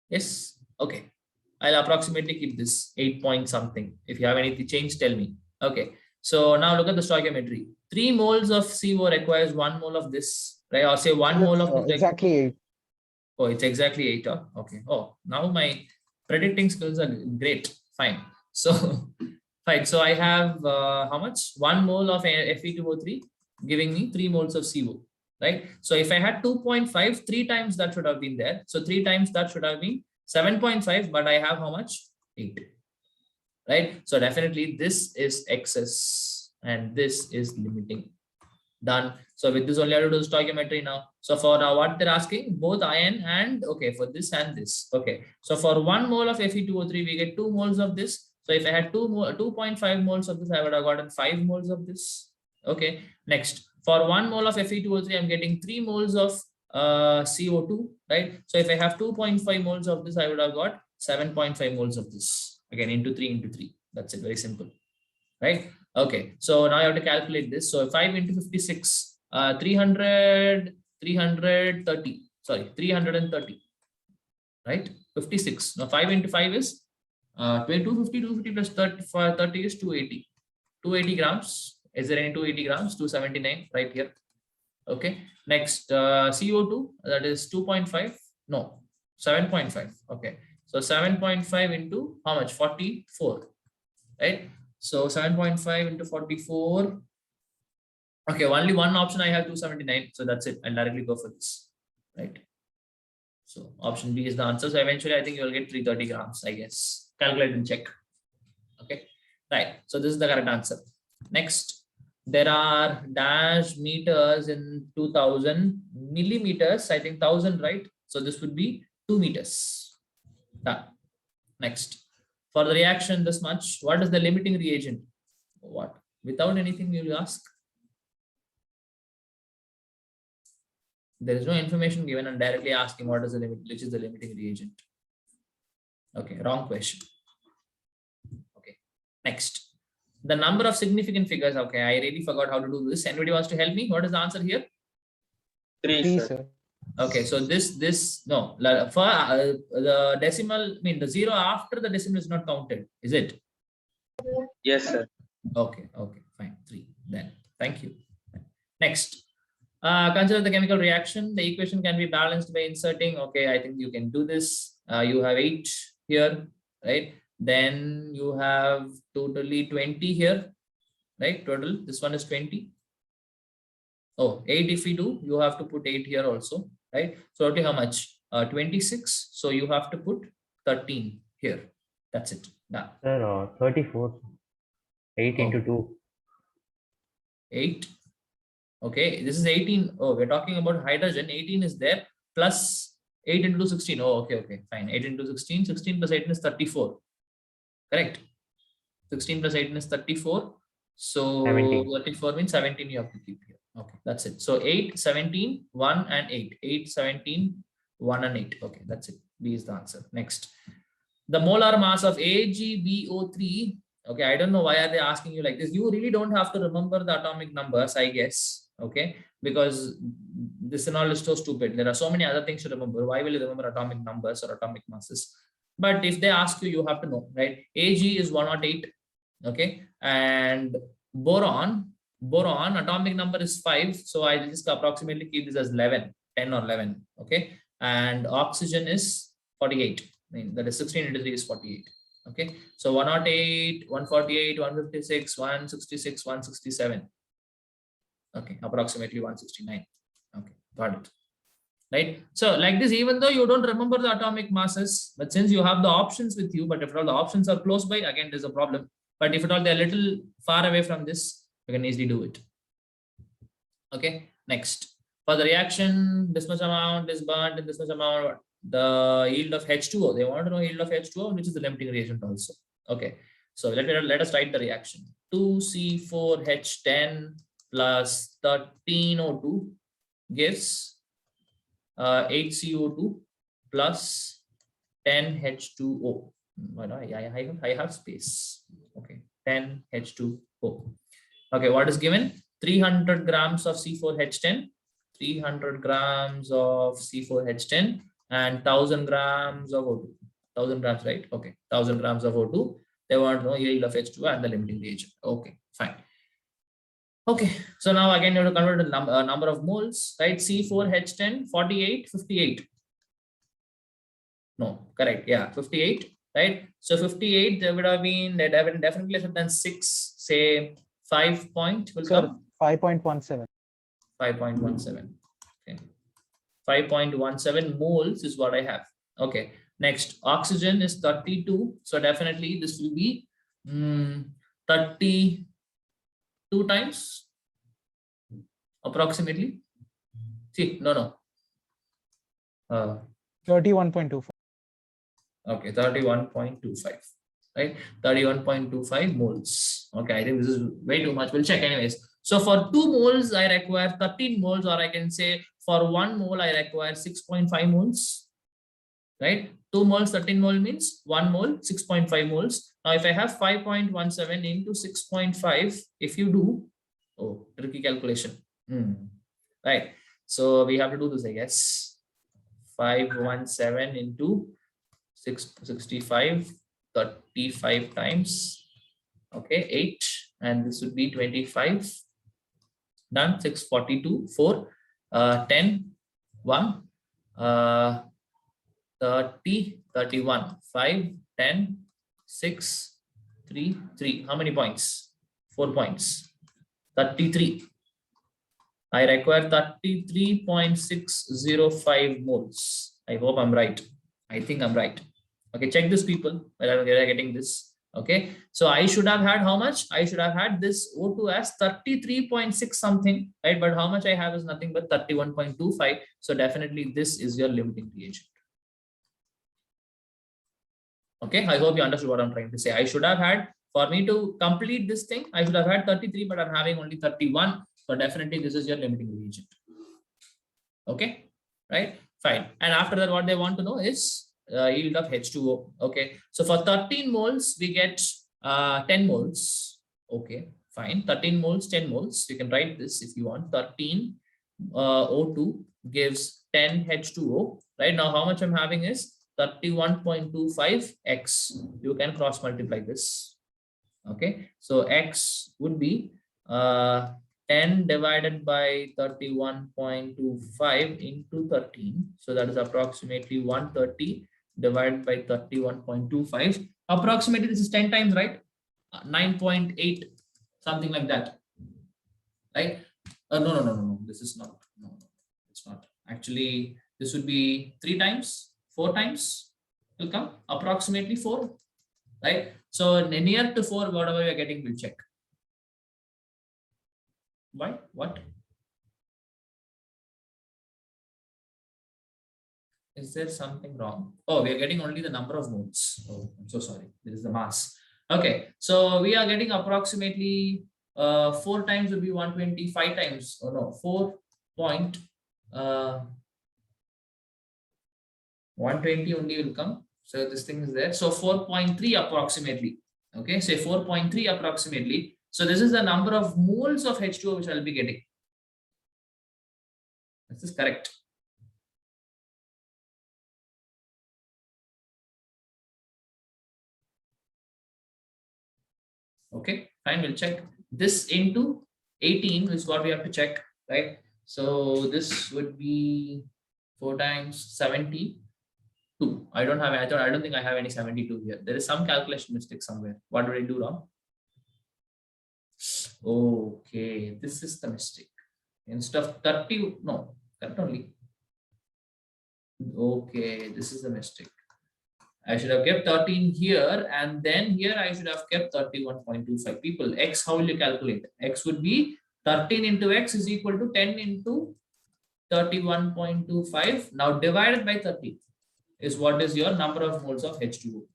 Yes, okay. I'll approximately keep this 8 point something. If you have anything change, tell me. Okay, so now look at the stoichiometry. 3 moles of CO requires 1 mole of this, right? Or say 1 mole of this. Exactly 8. Oh, it's exactly 8. Huh? Okay. Oh, now my predicting skills are great. Fine. So, fine. So I have how much? 1 mole of Fe2O3 giving me 3 moles of CO. Right. So if I had 2.5, 3 times that should have been there. So 3 times that should have been 7.5, but I have how much? 8. Right. So definitely this is excess and this is limiting. Done. So with this only I have to do stoichiometry now. So for what they're asking, both iron and okay, for this and this. Okay. So for 1 mole of Fe2O3, we get 2 moles of this. So if I had 2.5 moles of this, I would have gotten 5 moles of this. Okay. Next, for 1 mole of Fe2O3, I'm getting 3 moles of CO2, right? So if I have 2.5 moles of this, I would have got 7.5 moles of this. Again, into 3. That's it. Very simple, right? Okay. So now I have to calculate this. So 5 into 56, 330, right? 56. Now 5 into 5 is 250 plus 30 is 280. 280 grams. Is there any 280 grams? 279 right here. Okay. Next, CO2, that is 2.5. No, 7.5. Okay. So 7.5 into how much? 44. Right. So 7.5 into 44. Okay, only one option I have 279. So that's it. I'll directly go for this. Right. So option B is the answer. So eventually I think you'll get 330 grams, I guess. Calculate and check. Okay. Right. So this is the correct answer. Next, there are dash meters in 2000 millimeters. I think 1000, right? So this would be 2 meters. Done. Next. For the reaction this much, what is the limiting reagent? What? Without anything you will ask. There is no information given and directly asking what is the limit, which is the limiting reagent. Okay, wrong question. Okay, next. The number of significant figures. Okay, I really forgot how to do this. Anybody wants to help me? What is the answer here? 3, sir. Okay, so no, for the decimal, I mean the 0 after the decimal is not counted, is it? Yes, sir. Okay, fine. 3 then. Thank you. Next. Consider the chemical reaction. The equation can be balanced by inserting. Okay, I think you can do this. You have 8 here, right? Then you have totally 20 here, right? Total. This one is 20. Oh, 8 if we do, you have to put 8 here also, right? So okay, how much? 26. So you have to put 13 here. That's it. Done. Sir, 34. 8 into Oh. 2. 8. Okay, this is 18. Oh, we're talking about hydrogen. 18 is there plus 8 into 16. Oh, okay, fine. 8 into 16. 16 plus 18 is 34. Correct. 16 plus 18 is 34. So 17. 34 means 17 you have to keep here. Okay, that's it. So 8, 17, 1 and 8. 8, 17, 1 and 8. Okay, that's it. B is the answer. Next. The molar mass of AgBO3. Okay, I don't know why are they asking you like this. You really don't have to remember the atomic numbers, I guess. Okay, because this and all is so stupid. There are so many other things to remember. Why will you remember atomic numbers or atomic masses? But if they ask you, you have to know, right? Ag is 108. Okay, and boron atomic number is 5. So I just approximately keep this as 11, 10 or 11. Okay, and oxygen is 48. I mean, that is 16 into 3 is 48. Okay, so 108, 148, 156, 166, 167. Okay, approximately 169. Okay, got it. Right. So like this, even though you don't remember the atomic masses, but since you have the options with you, but if all the options are close by, again, there's a problem. But if at all they're a little far away from this, you can easily do it. Okay, next. For the reaction, this much amount is burnt and this much amount, the yield of H2O. They want to know yield of H2O, which is the limiting reagent also. Okay, so let us write the reaction. 2C4H10 plus 13O2 gives 8CO2 plus 10H2O. I have space. Okay, 10H2O. Okay, what is given? 300 grams of C4H10, 300 grams of C4H10, and 1000 grams of O2. 1000 grams, right? Okay, 1000 grams of O2. They want to know yield of H2O and the limiting reagent. Okay, fine. Okay, so now again you have to convert the number of moles, right? C4H10, 48, 58. No, correct. Yeah, 58, right? So 58, there would have been definitely less than 6, say 5 point will come. 5.17. 5.17. Okay. 5.17 moles is what I have. Okay. Next, oxygen is 32. So definitely this will be 32 times approximately. See, no. 31.25. Okay, 31.25, right? 31.25 moles. Okay, I think this is way too much. We'll check anyways. So for 2 moles, I require 13 moles, or I can say for 1 mole, I require 6.5 moles, right? 2 moles, 13 mole means 1 mole, 6.5 moles. Now, if I have 5.17 into 6.5, if you do, oh, tricky calculation, right? So we have to do this, I guess. 517 into 665, 35 times, okay, 8, and this would be 25. Done. 642, 4, 10, 1, 30, 31, 5, 10, 6, 3, 3. How many points? 4 points. 33. I require 33.605 moles. I hope I'm right. I think I'm right. Okay, check this, people, whether they are getting this. Okay, so I should have had how much? I should have had this O2 as 33.6 something, right? But how much I have is nothing but 31.25. So definitely this is your limiting reagent. Okay, I hope you understood what I'm trying to say. I should have had, for me to complete this thing, I should have had 33, but I'm having only 31. So definitely this is your limiting reagent. Okay, right? Fine. And after that, what they want to know is yield of H2O. Okay, so for 13 moles, we get 10 moles. Okay, fine. 13 moles, 10 moles. You can write this if you want. 13 O2 gives 10 H2O. Right now, how much I'm having is 31.25 x. You can cross multiply this. Okay, so X would be 10 divided by 31.25 into 13. So that is approximately 130 divided by 31.25. Approximately this is 10 times, right? 9.8, something like that, right? No. This is not. No, it's not. Actually, this would be 3 times, 4 times will come, approximately 4, right? So near to 4, whatever we are getting, we'll check. Why? What? Is there something wrong? Oh, we are getting only the number of moles. Oh, I'm so sorry. This is the mass. Okay, so we are getting approximately 4 times would be 125 times. Oh no, 120 only will come. So this thing is there. So 4.3 approximately. Okay, say 4.3 approximately. So this is the number of moles of H2O which I'll be getting. This is correct. Okay, fine, we'll check. This into 18 is what we have to check, right? So this would be 4 times 72. I don't think I have any 72 here. There is some calculation mistake somewhere. What did I do wrong? Okay, this is the mistake. Instead of 30, no, that only. Okay, this is the mistake. I should have kept 13 here, and then here I should have kept 31.25. People, X, how will you calculate? X would be 13 into X is equal to 10 into 31.25. Now divided by 30 is what is your number of moles of H2O.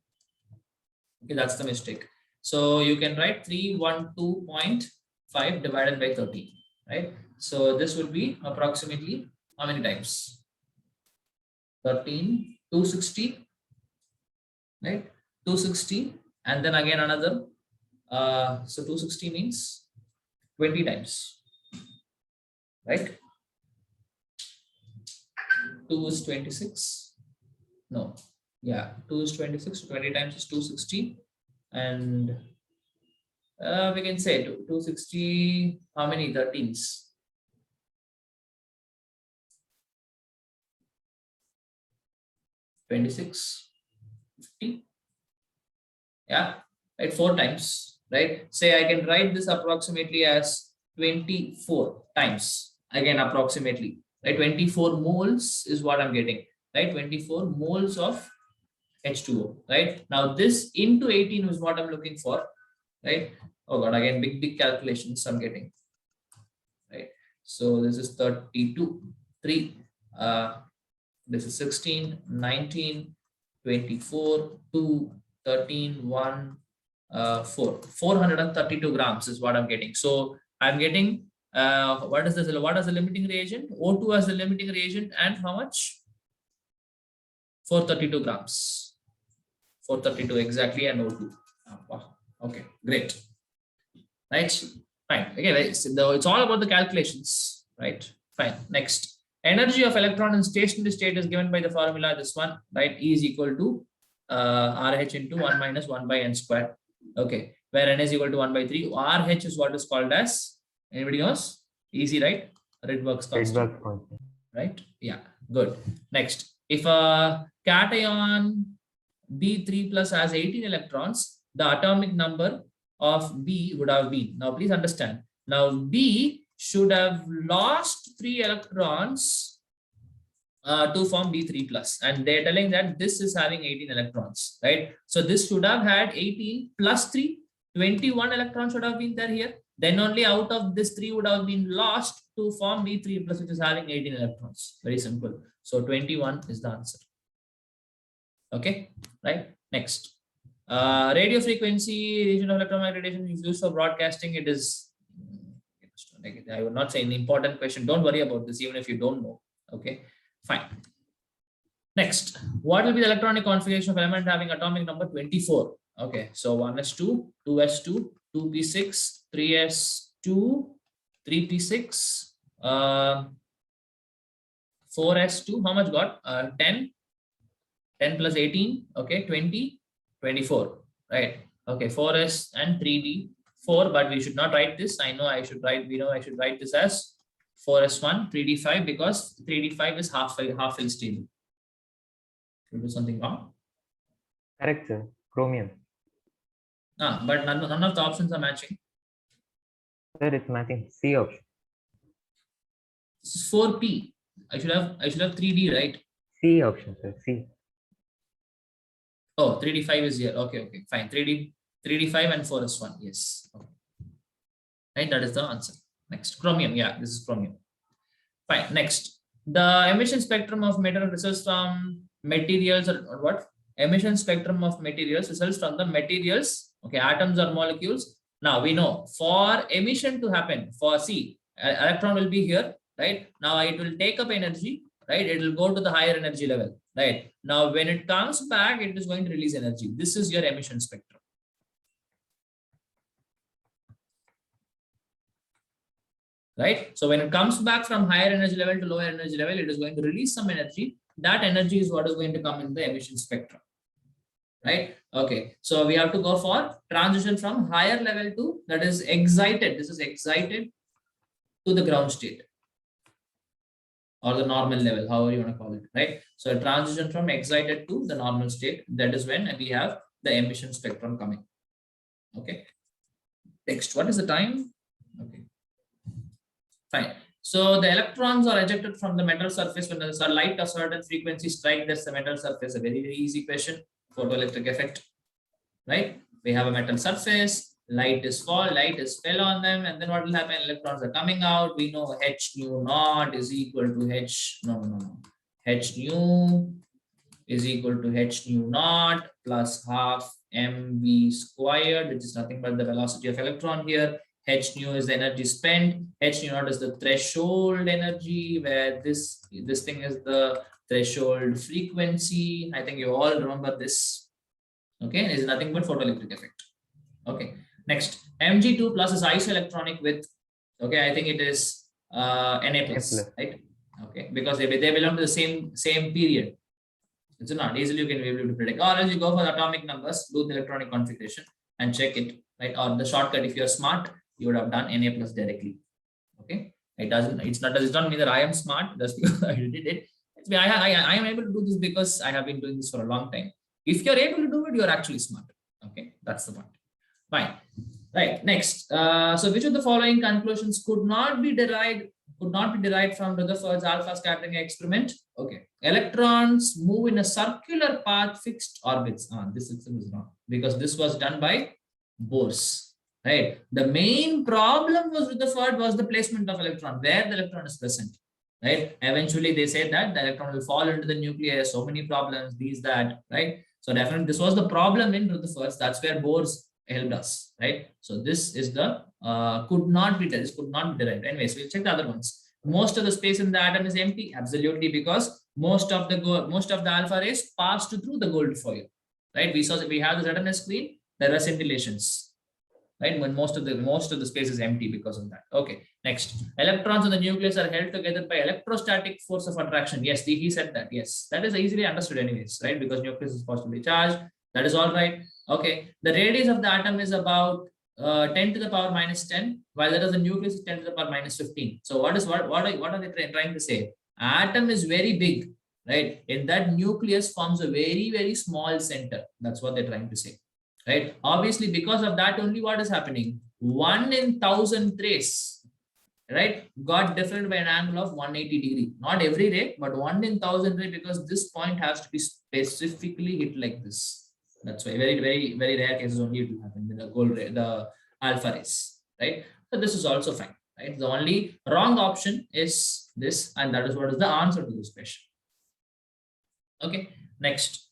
Okay, that's the mistake. So you can write 312.5 divided by 30, right? So this would be approximately how many times? 13, 260. Right, 260, and then again another. So 260 means 20 times, right? 2 is 26. No, yeah, 2 is 26. 20 times is 260, and we can say 260. How many 13s? 26. 50. Yeah, right, 4 times, right? Say I can write this approximately as 24 times, again approximately, right? 24 moles is what I'm getting, right? 24 moles of H2O, right? Now this into 18 is what I'm looking for, right? Oh god, again big calculations I'm getting, right? So this is 32, 3, this is 16, 19, 24, 2, 13, 1, 4. 432 grams is what I'm getting. So I'm getting, what is this? What is the limiting reagent? O2 as the limiting reagent, and how much? 432 grams. 432 exactly, and O2. Wow. Okay, great. Right, fine. Okay, it's all about the calculations, right? Fine. Next. Energy of electron in stationary state is given by the formula, this one, right? E is equal to RH into 1 minus 1 by n squared. Okay, where n is equal to 1 by 3. RH is what is called as, anybody knows? Easy, right? Rydberg's constant. Right? Yeah, good. Next, if a cation B3 plus has 18 electrons, the atomic number of B would have been. Now, please understand. Now, B should have lost 3 electrons to form B3 plus, and they're telling that this is having 18 electrons, right? So this should have had 18 plus 3, 21 electrons should have been there here. Then only out of this 3 would have been lost to form B3 plus, which is having 18 electrons. Very simple. So 21 is the answer. Okay, right? Next. Radio frequency, region of electromagnetic radiation is used for broadcasting. It is, I would not say an important question. Don't worry about this, even if you don't know. Okay, fine. Next, what will be the electronic configuration of element having atomic number 24? Okay, so 1s2, 2s2, 2p6, 3s2, 3p6, 4s2. How much got? 10 plus 18. Okay, 20, 24. Right. Okay, 4s and 3d, 4, but we should not write this. I know I should write, I should write this as 4s1, 3d5 because 3d5 is half fill stable. Did we do something wrong? Correct, sir. Chromium. But none of the options are matching. Sir, it's matching. C option. This is 4p. I should have 3d, right? C option, sir. C. Oh, 3d5 is here. Okay, fine. 3d5 and 4s1. Yes. Okay. Right, that is the answer. Next, chromium. Yeah, this is chromium. Fine. Next, the emission spectrum of metal results from materials or what? Emission spectrum of materials results from the materials. Okay, atoms or molecules. Now we know for emission to happen, for C, electron will be here, right? Now it will take up energy, right? It will go to the higher energy level, right? Now when it comes back, it is going to release energy. This is your emission spectrum. Right? So when it comes back from higher energy level to lower energy level, it is going to release some energy. That energy is what is going to come in the emission spectrum. Right? Okay. So we have to go for transition from higher level to, that is excited. This is excited to the ground state or the normal level, however you want to call it. Right? So a transition from excited to the normal state. That is when we have the emission spectrum coming. Okay. Next, what is the time? Okay. Fine. So the electrons are ejected from the metal surface when the light of certain frequency strikes the metal surface. A very, very easy question. Photoelectric effect. Right? We have a metal surface. Light is fell on them, and then what will happen? Electrons are coming out. We know h nu naught is equal to h nu is equal to h nu naught plus half mv squared, which is nothing but the velocity of electron here. H nu is the energy spent. H nu naught is the threshold energy, where this thing is the threshold frequency. I think you all remember this. Okay, it is nothing but photoelectric effect. Okay, next, Mg2 plus is isoelectronic with, okay, I think it is Na plus, right? Okay, because they belong to the same period. It's not easily you can be able to predict, or else you go for the atomic numbers, do the electronic configuration and check it, right? Or the shortcut, if you're smart, you would have done Na plus directly. Okay, it does not mean that I am smart just because I did it. I am able to do this because I have been doing this for a long time. If you're able to do it, you're actually smart. Okay, that's the point. Fine. Right. Next. So which of the following conclusions could not be derived from Rutherford's alpha scattering experiment? Okay. Electrons move in a circular path fixed orbits. This system is wrong because this was done by Bose. Right. The main problem was Rutherford was the placement of electron, where the electron is present. Right. Eventually, they said that the electron will fall into the nucleus. So many problems, these, that. Right. So definitely, this was the problem in Rutherford. That's where Bose helped us. Right. So this is the could not be derived. Anyways, we'll check the other ones. Most of the space in the atom is empty. Absolutely, because most of the alpha rays passed through the gold foil. Right. We have the ZNS screen. There are scintillations. Right, when most of the space is empty because of that. Okay, next, electrons in the nucleus are held together by electrostatic force of attraction. Yes, he said that. Yes, that is easily understood anyways, right? Because nucleus is positively charged. That is all right. Okay, the radius of the atom is about 10 to the power minus 10, while that is the nucleus is 10 to the power minus 15. So what are they trying to say? Atom is very big, right? In that nucleus forms a very, very small center. That's what they're trying to say. Right, obviously because of that only what is happening, 1 in 1000 rays, right, got different by an angle of 180 degree. Not every ray, but 1 in 1000 ray, because this point has to be specifically hit like this. That's why very, very, very rare cases only it will happen with the gold ray, the alpha rays, right? So this is also fine, right? The only wrong option is this, and that is what is the answer to this question. Okay, next.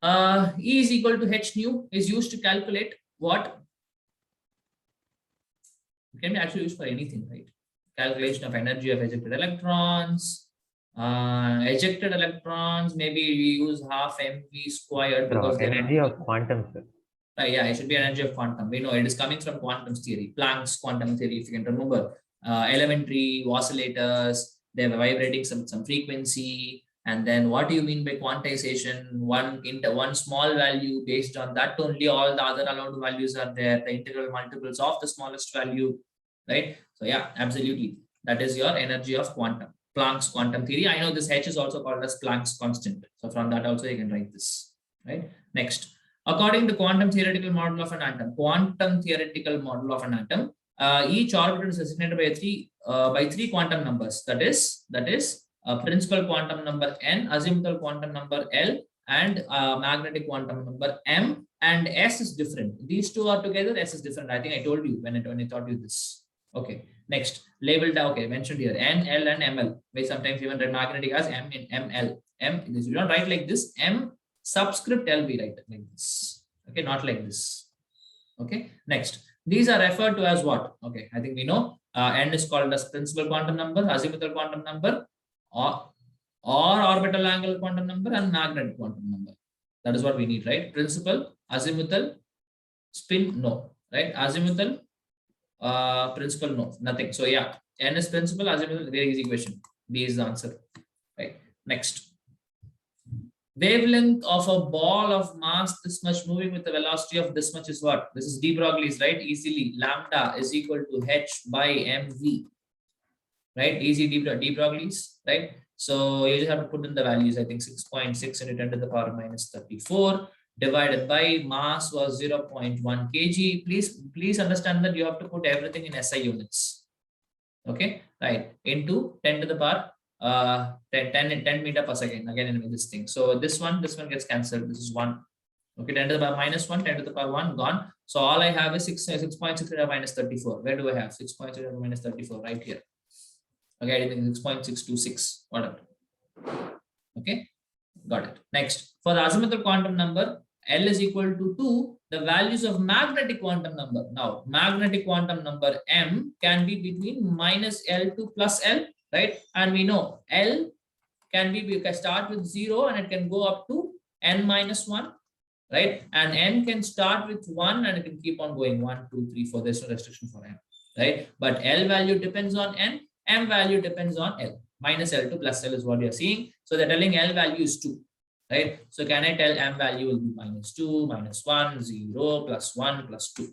E is equal to h nu is used to calculate what? It can be actually used for anything, right? Calculation of energy of ejected electrons. Maybe we use half mv squared because the energy of quantum, sir. Yeah, it should be energy of quantum. We know it is coming from quantum theory, Planck's quantum theory, if you can remember. Elementary oscillators, they are vibrating some frequency. And then what do you mean by quantization? One small value, based on that only all the other allowed values are there, the integral multiples of the smallest value, right? So yeah, absolutely. That is your energy of quantum. Planck's quantum theory. I know this H is also called as Planck's constant. So from that also you can write this, right? Next, according to quantum theoretical model of an atom, each orbital is designated by three quantum numbers. That is principal quantum number n, azimuthal quantum number L, and magnetic quantum number M. And S is different. These two are together. S is different. I think I told you when I taught you this. Okay. Next, labeled. Okay, mentioned here N, L, and ML. Where sometimes even the magnetic has M in ML. M. This you don't write like this. M subscript L we write like this. Okay, not like this. Okay. Next, these are referred to as what? Okay, I think we know. N is called as principal quantum number, azimuthal quantum number, or orbital angular quantum number, and magnetic quantum number. That is what we need, right? Principal, azimuthal, spin, no, right? Azimuthal, principal, no, nothing. So yeah, N is principal, azimuthal, very easy question. B is the answer, right? Next. Wavelength of a ball of mass this much moving with the velocity of this much is what? This is de Broglie's, right? Easily, lambda is equal to h by mv, right? Easy de Broglie's, right? So you just have to put in the values. I think 6.6 into 10 to the power minus 34 divided by mass was 0.1 kg. Please understand that you have to put everything in SI units. Okay, right? Into 10 to the power 10 meter per second. Again, in this thing. So this one gets cancelled. This is 1. Okay, 10 to the power minus 1, 10 to the power 1 gone. So all I have is 6.6 minus 34. Where do I have 6.6 minus 34? Right here. Okay, I think 6.626. Whatever. Okay, got it. Next, for the azimuthal quantum number, L is equal to 2. The values of magnetic quantum number. Now, magnetic quantum number M can be between minus L to plus L. Right, and we know L can start with 0 and it can go up to n minus 1, right? And n can start with 1 and it can keep on going 1, 2, 3, 4. There's no restriction for n, right? But L value depends on n, M value depends on L. Minus L to plus L is what you're seeing. So they're telling L value is 2, right? So can I tell M value will be minus 2, minus 1, 0, plus 1, plus 2.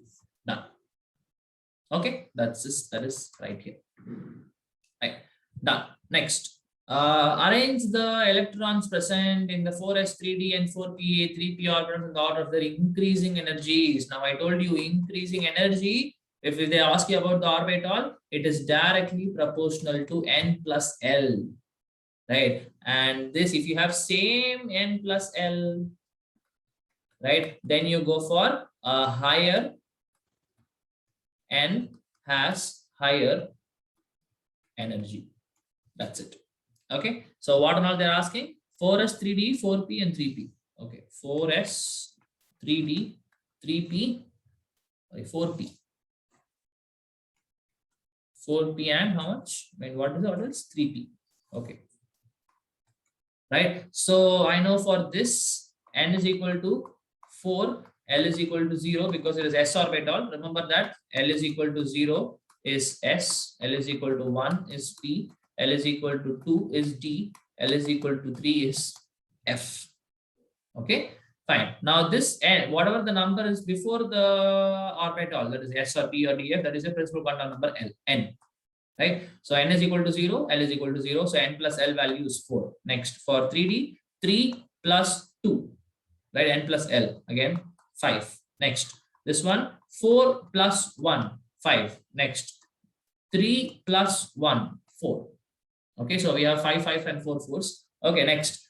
Done. Okay, that is right here. Right. Done. Next, arrange the electrons present in the 4s, 3d, and 4p, 3p orbitals in the order of their increasing energies. Now, I told you increasing energy. If they ask you about the orbital, it is directly proportional to n plus L, right? And this, if you have same n plus L, right, then you go for a higher n has higher energy. That's it. Okay. So what and all they're asking? 4s, 3d, 4p, and 3p. Okay. 4s, 3d, 3p, 4p. 4p and how much? I mean, what is 3p? Okay. Right. So I know for this n is equal to 4, L is equal to 0 because it is s orbital. Remember that L is equal to 0 is S, L is equal to 1 is P, L is equal to 2 is D, L is equal to 3 is F. Okay, fine. Now this N, whatever the number is before the orbital, that is S or P or DF, that is a principal quantum number L, N. Right? So N is equal to 0, L is equal to 0. So N plus L value is 4. Next, for 3D, 3 plus 2, right? N plus L, again, 5. Next, this one, 4 plus 1, 5. Next, 3 plus 1, 4. Okay, so we have 5, 5, and 4 4s. Okay, next.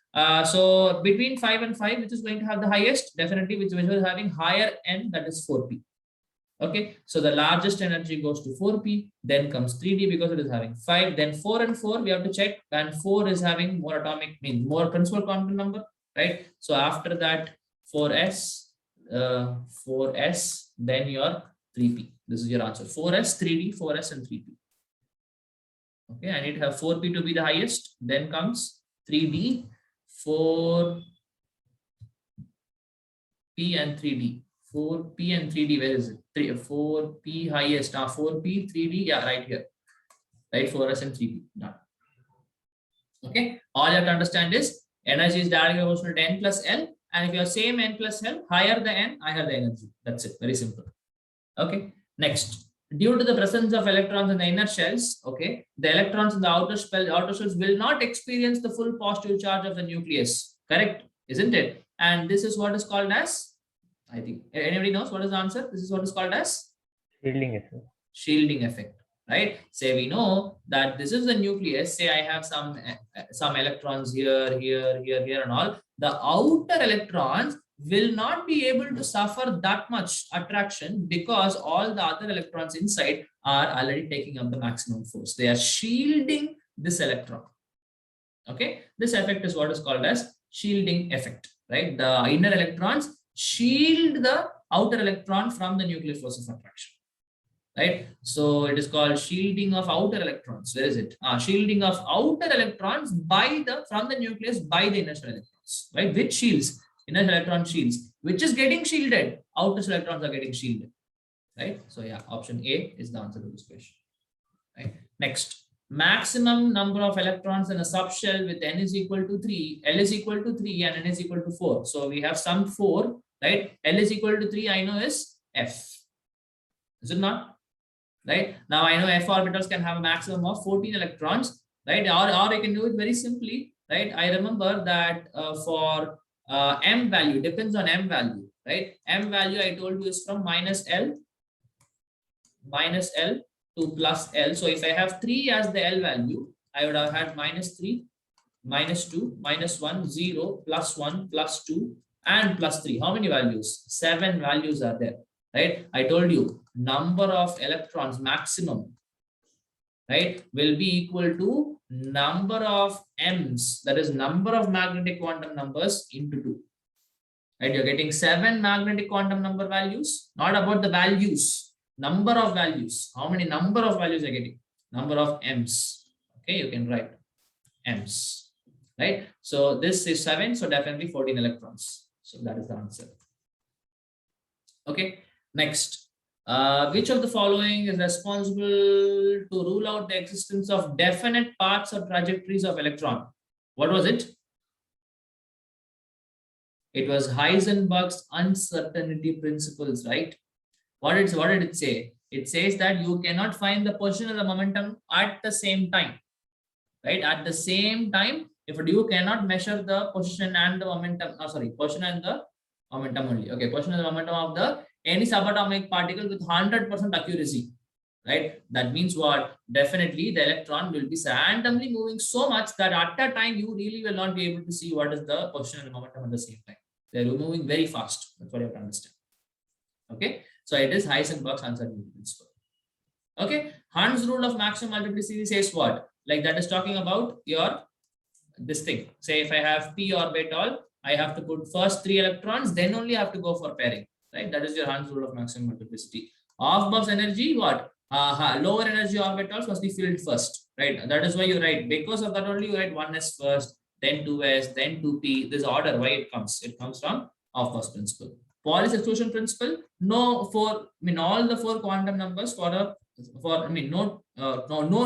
So between 5 and 5, which is going to have the highest, definitely, which is having higher N, that is 4p. Okay, so the largest energy goes to 4p, then comes 3d because it is having 5, then 4 and 4, we have to check, and 4 is having more atomic, means more principal quantum number, right? So after that, 4s, then your 3p. This is your answer. 4s, 3d, 4s, and 3p. Okay, I need to have 4p to be the highest. Then comes 3d, 4p, and 3d. 4p and 3d. Where is it? 4p highest. 4p, 3d. Yeah, right here. Right, 4s and 3p. Done. Okay, all you have to understand is energy is directly proportional to N plus L, and if you have same N plus L, higher the N, higher the energy. That's it, very simple. Okay, next. Due to the presence of electrons in the inner shells, okay, the electrons in the outer shells will not experience the full positive charge of the nucleus. Correct, isn't it? And this is what is called as, I think, anybody knows what is the answer? This is what is called as Shielding effect. shielding effect, right? Say we know that this is the nucleus. Say I have some electrons here, here, here, here, and all. The outer electrons will not be able to suffer that much attraction because all the other electrons inside are already taking up the maximum force. They are shielding this electron. Okay, this effect is what is called as shielding effect, right? The inner electrons shield the outer electron from the nuclear force of attraction, right? So it is called shielding of outer electrons. Where is it? Shielding of outer electrons from the nucleus by the inner shell electrons, right? Which shields? Inner electron shields. Which is getting shielded? Outer shell electrons are getting shielded, right? So yeah, option A is the answer to this question, right? Next, maximum number of electrons in a subshell with n is equal to 3, L is equal to 3, and n is equal to 4. So we have some 4, right? L is equal to 3, I know is F. Is it not? Right? Now I know F orbitals can have a maximum of 14 electrons, right? Or I can do it very simply, right? I remember that for M value, depends on M value, right? M value I told you is from minus L to plus L. So if I have 3 as the L value, I would have had minus 3, minus 2, minus 1, 0, plus 1, plus 2, and plus 3. How many values? 7 values are there, right? I told you number of electrons maximum, right, will be equal to number of M's, that is number of magnetic quantum numbers into 2. Right, you're getting 7 magnetic quantum number values, not about the values, number of values. How many number of values you're getting? Number of M's. Okay, you can write M's, right? So this is 7, so definitely 14 electrons. So that is the answer. Okay, next. Which of the following is responsible to rule out the existence of definite paths or trajectories of electron? What was it? It was Heisenberg's uncertainty principles, right? What did it say? It says that you cannot find the position of the momentum at the same time, right? At the same time, if you cannot measure the position and the momentum, position and the momentum only. Okay, position and the momentum of any subatomic particle with 100% accuracy, right? That means what? Definitely the electron will be randomly moving so much that at that time you really will not be able to see what is the position and the momentum at the same time. They're moving very fast. That's what you have to understand. Okay, so it is Heisenberg's uncertainty principle. Okay, Hund's rule of maximum multiplicity says what? Like that is talking about this thing. Say if I have p orbital, I have to put first 3 electrons, then only I have to go for pairing. Right, that is your Hund's rule of maximum multiplicity. Aufbau's energy, what? Lower energy orbitals must be filled first, right? That is why you write, because of that only you write 1s first, then 2s, then 2p. This order, why it comes? It comes from Aufbau's principle. Pauli's exclusion principle, all the 4 quantum numbers no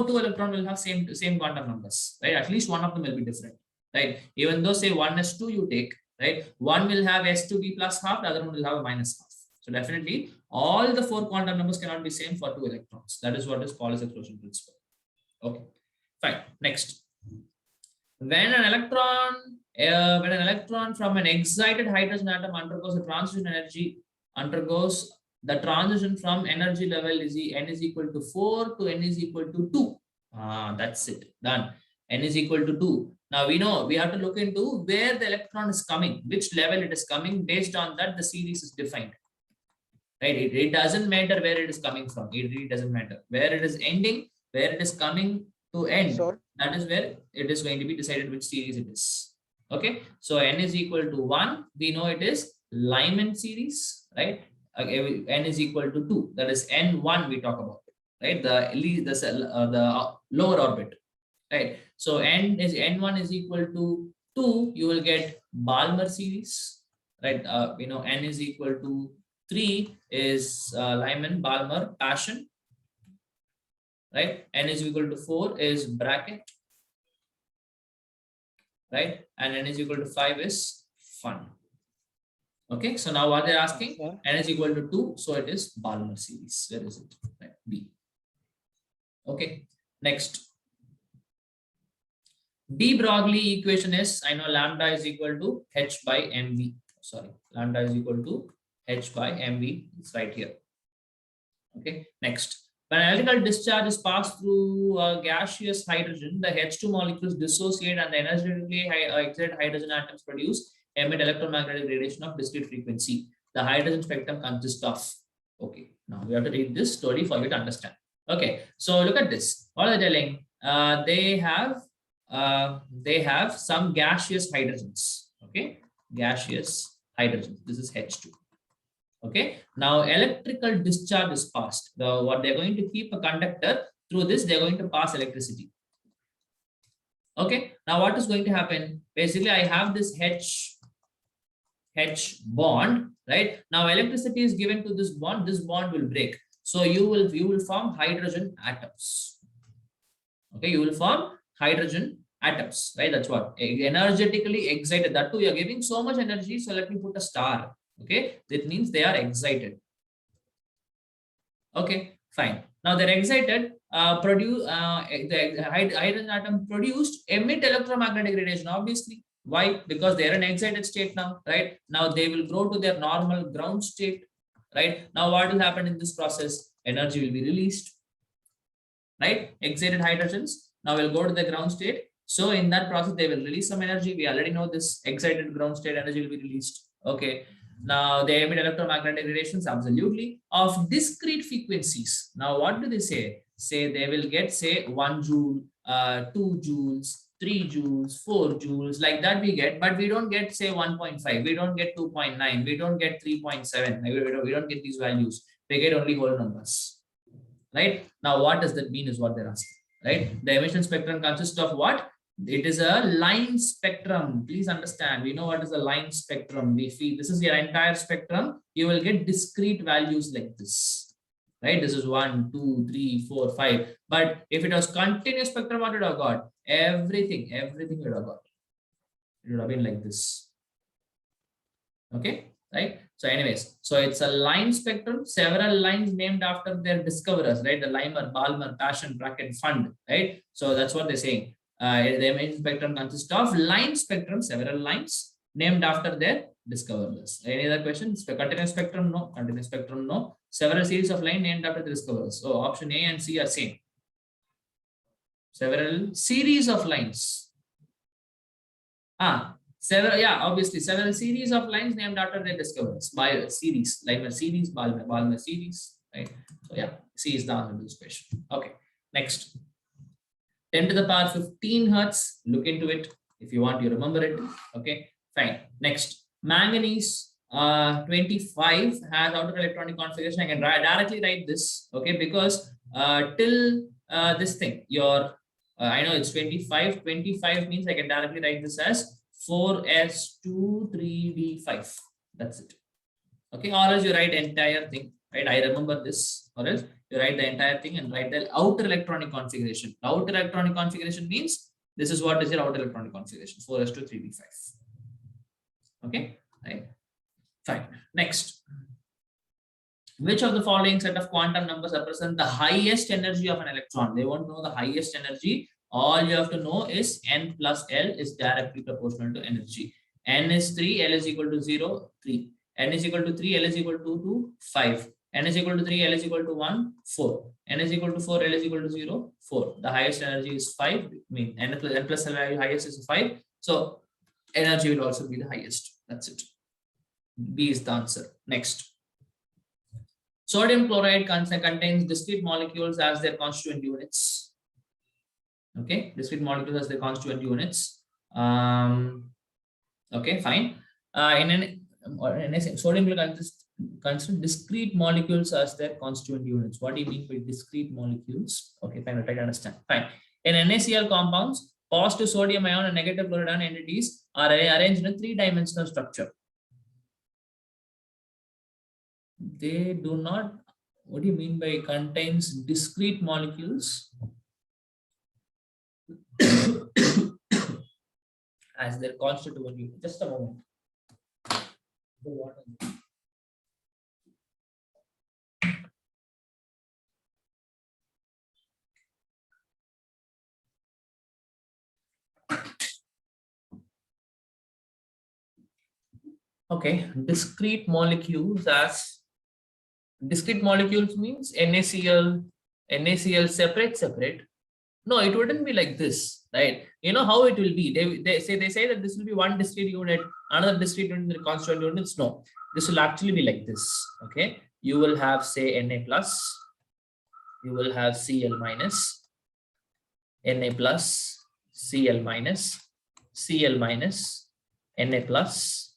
2 electron will have same quantum numbers, right? At least one of them will be different, right? Even though say 1s2 you take, right? One will have S2b plus half, the other one will have a minus half. So definitely all the 4 quantum numbers cannot be same for 2 electrons. That is what is Pauli's exclusion principle. Okay, fine. Next, when an electron from an excited hydrogen atom undergoes a transition energy, the transition from energy level is n is equal to 4 to n is equal to 2. That's it, done. N is equal to 2. Now we know we have to look into where the electron is coming, which level it is coming. Based on that, the series is defined. Right? It doesn't matter where it is coming from. It really doesn't matter. Where it is ending, where it is coming to end, that is where it is going to be decided which series it is. Okay. So n is equal to 1. We know it is Lyman series, right? Okay, n is equal to 2. That is n1 we talk about, right? The lower orbit. Right, so n1 is equal to 2. You will get Balmer series, right? N is equal to 3 is Lyman, Balmer, Paschen, right? N is equal to 4 is Brackett, right? And n is equal to 5 is fun. Okay, so now what they're asking, Sir. n is equal to 2, so it is Balmer series. Where is it? Right, B. Okay, next. De Broglie equation is, I know lambda is equal to h by mv. Sorry, lambda is equal to h by mv. It's right here. Okay, next. When electrical discharge is passed through gaseous hydrogen, the H2 molecules dissociate and the energetically excited hydrogen atoms emit electromagnetic radiation of discrete frequency. The hydrogen spectrum consists of. Okay, now we have to read this story for you to understand. Okay, so look at this. What are they telling? They have some gaseous hydrogens. Okay, gaseous hydrogen. This is H2. Okay, now electrical discharge is passed. What they're going to keep a conductor through this, they're going to pass electricity. Okay, now what is going to happen? Basically, I have this H bond, right? Now electricity is given to this bond will break. So you will form hydrogen atoms. Okay, you will form hydrogen atoms, right? That's what energetically excited. That too, you're giving so much energy. So let me put a star. Okay, that means they are excited. Okay, fine. Now they're excited, the hydrogen atom produced emit electromagnetic radiation, obviously. Why? Because they are in excited state now, right? Now they will grow to their normal ground state, right? Now what will happen in this process? Energy will be released, right? Excited hydrogens now will go to the ground state. So in that process, they will release some energy. We already know this excited ground state energy will be released. Okay. Now they emit electromagnetic radiations, absolutely, of discrete frequencies. Now what do they say? Say they will get, say, 1 joule, 2 joules, 3 joules, 4 joules, like that we get, but we don't get, say, 1.5, we don't get 2.9, we don't get 3.7, we don't get these values. We get only whole numbers, right? Now what does that mean is what they're asking, right? The emission spectrum consists of what? It is a line spectrum. Please understand, we know what is a line spectrum. We feel this is your entire spectrum. You will get discrete values like this, right? This is 1, 2, 3, 4, 5. But if it was continuous spectrum, what would have got? Everything would have got. It would have been like this. Okay, right? So anyways, so it's a line spectrum, several lines named after their discoverers, right? The Lymer, Balmer, Paschen, Brackett, Fund, right? So that's what they're saying. The emission spectrum consists of line spectrum, several lines named after their discoverers. Any other questions? Continuous spectrum, no. Continuous spectrum, no. Several series of line named after the discoverers. So option A and C are same. Several series of lines. Several, yeah, obviously several series of lines named after their discoverers. By series, Lymer series, Balmer series, right? So yeah, C is the answer to this question. Okay, next. 10 to the power 15 hertz. Look into it if you want. You remember it. Okay, fine. Next, manganese 25 has outer electronic configuration. I can directly write this. Okay, because till this thing, your I know it's 25. 25 means I can directly write this as 4s23d5. That's it. Okay, or else you write entire thing, right? I remember this, or else you write the entire thing and write the outer electronic configuration. The outer electronic configuration means this is what is your outer electronic configuration, 4s23d5. Okay, right? Fine. Next, which of the following set of quantum numbers represent the highest energy of an electron? They want to know the highest energy. All you have to know is n plus L is directly proportional to energy. N is 3, L is equal to 0, 3. N is equal to 3, L is equal to 2, 5. N is equal to 3, L is equal to 1, 4. N is equal to 4, L is equal to 0, 4. The highest energy is 5. I mean, N plus L value highest is 5. So energy will also be the highest. That's it. B is the answer. Next. Sodium chloride contains discrete molecules as their constituent units. Okay, discrete molecules as their constituent units. Okay, fine. In sodium chloride consists discrete molecules as their constituent units. What do you mean by discrete molecules? Okay, fine, I'll try to understand. Fine. In NaCl compounds, positive sodium ion and negative chloride ion entities are arranged in a 3-dimensional structure. They do not. What do you mean by contains discrete molecules? as their constituent unit. Just a moment. Okay, discrete molecules means NaCl separate. No, it wouldn't be like this, right? You know how it will be. They say that this will be one discrete unit, another discrete unit, the constituent units. No, this will actually be like this. Okay, you will have say Na plus, you will have Cl minus, Na plus, Cl minus, Cl minus, Na plus.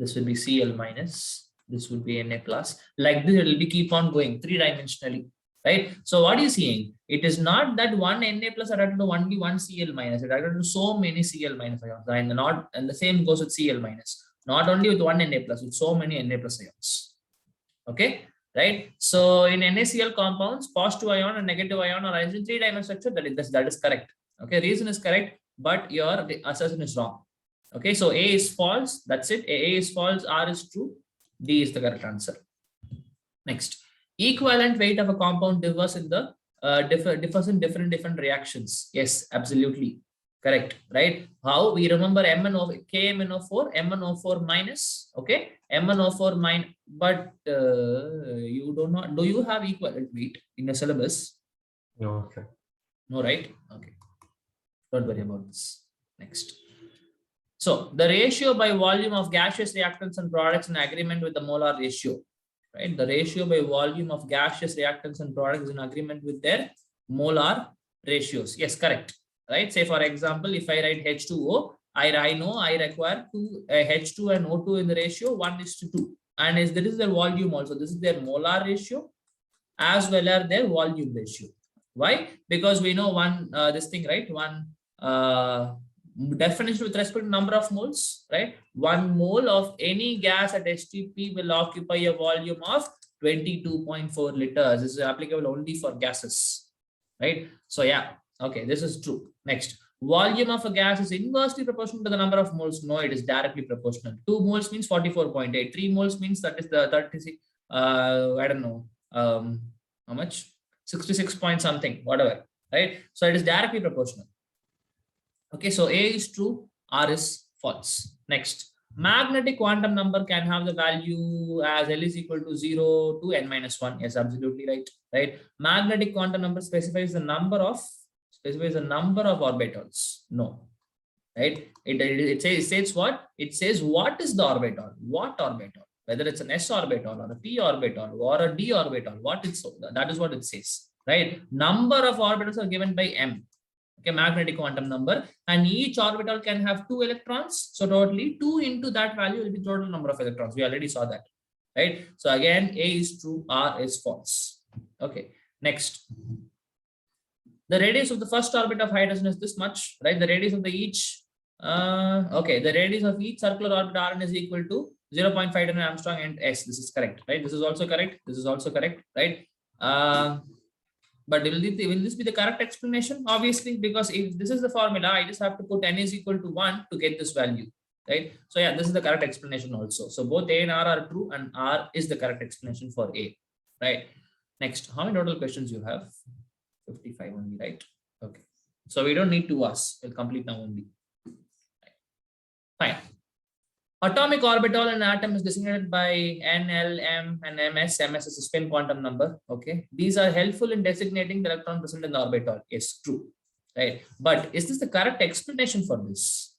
This will be Cl minus, this will be Na plus. Like this, it will be keep on going three-dimensionally, right? So what are you seeing? It is not that one Na plus are added to only one Cl minus. It added to so many Cl minus ions, and the same goes with Cl minus. Not only with one Na plus, with so many Na plus ions. Okay, right? So in NaCl compounds, positive ion and negative ion are arranged in three-dimensional structure. That is correct. Okay, reason is correct, but your assertion is wrong. Okay, so A is false. That's it. A is false. R is true. D is the correct answer. Next, equivalent weight of a compound differs in the differs in different reactions. Yes, absolutely correct. Right? How we remember KMnO4, MnO4 minus. Okay, MnO4 minus. But you do not. Do you have equivalent weight in your syllabus? No, sir. No, right? Okay. Don't worry about this. Next. So the ratio by volume of gaseous reactants and products in agreement with the molar ratio, right? The ratio by volume of gaseous reactants and products is in agreement with their molar ratios. Yes, correct. Right? Say for example, if I write H2O, I know I require H2 and O2 in the ratio 1:2, and this is their volume also. This is their molar ratio as well as their volume ratio. Why? Because we know this thing, right? Definition with respect to number of moles, right? 1 mole of any gas at HTP will occupy a volume of 22.4 liters. This is applicable only for gases, right? So yeah, okay, this is true. Next, volume of a gas is inversely proportional to the number of moles. No, it is directly proportional. 2 moles means 44.8. 3 moles means that is the 36. I don't know how much, 66 point something, whatever, right? So it is directly proportional. Okay, so A is true, R is false. Next, magnetic quantum number can have the value as L is equal to 0 to n-1. Yes, absolutely right. Right. Magnetic quantum number specifies the number of orbitals. No. Right. It says what? It says what is the orbital? What orbital? Whether it's an s orbital or a p orbital or a d orbital. That is what it says. Right. Number of orbitals are given by m. Okay, magnetic quantum number, and each orbital can have 2 electrons. So totally 2 into that value will be total number of electrons. We already saw that, right? So again, A is true, R is false. Okay, next. The radius of the first orbit of hydrogen is this much, right? The radius of the the radius of each circular orbit Rn is equal to 0.5 Armstrong and S. This is correct, right? This is also correct. This is also correct, right? But will this be the correct explanation? Obviously, because if this is the formula, I just have to put n is equal to 1 to get this value, right? So yeah, this is the correct explanation also. So both A and R are true, and R is the correct explanation for A, right? Next, how many total questions you have? 55 only, right? Okay. So we don't need to ask. We'll complete now only. Fine. Atomic orbital in an atom is designated by N, L, M, and MS. MS is a spin quantum number. Okay. These are helpful in designating the electron present in the orbital. Yes, true. Right. But is this the correct explanation for this?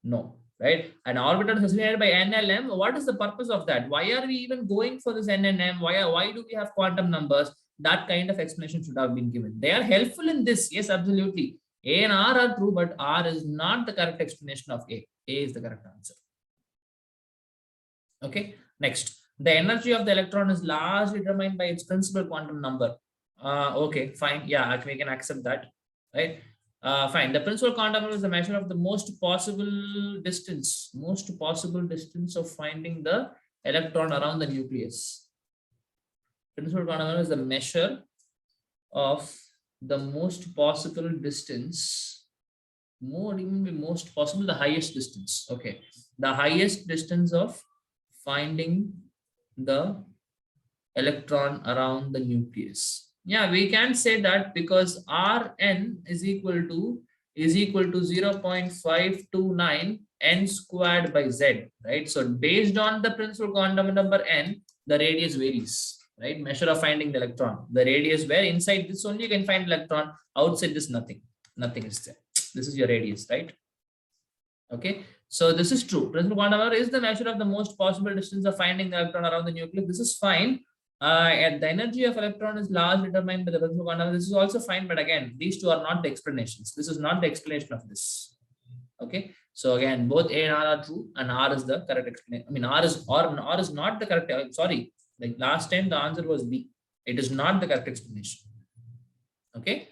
No. Right. An orbital is designated by N, L, M. What is the purpose of that? Why are we even going for this N and M? Why do we have quantum numbers? That kind of explanation should have been given. They are helpful in this. Yes, absolutely. A and R are true, but R is not the correct explanation of A. A is the correct answer. Okay, next, the energy of the electron is largely determined by its principal quantum number. Okay, fine. Yeah, we can accept that, right? Fine. The principal quantum number is the measure of the most possible distance of finding the electron around the nucleus. Principal quantum number is the measure of the most possible distance even be most possible, the highest distance. Okay, the highest distance of finding the electron around the nucleus. Yeah, we can say that because Rn is equal to 0.529 n squared by z, right? So based on the principal quantum number n, the radius varies, right? Measure of finding the electron. The radius where inside this only you can find electron, outside this nothing is there. This is your radius, right? Okay, so this is true. Principal quantum number is the measure of the most possible distance of finding the electron around the nucleus. This is fine. And the energy of electron is largely determined by the principal quantum number. This is also fine, but again, these two are not the explanations. This is not the explanation of this. Okay, so again, both A and R are true, and R is the correct explanation. I mean, R is not the correct. Sorry, like last time the answer was B. It is not the correct explanation. Okay,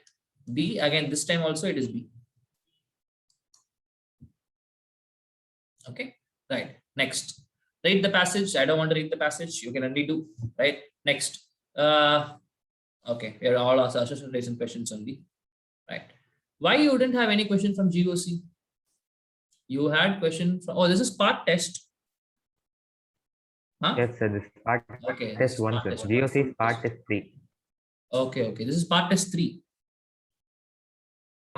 B again. This time also it is B. Okay, right. Next, read the passage. I don't want to read the passage. You can only do right. Next, okay, here are all our association questions only. Right. Why you wouldn't have any question from GOC? You had question from. Oh, this is part test. Huh? Yes, sir. This part Okay. test 1, sir. GOC is part test 3. Okay. This is part test 3.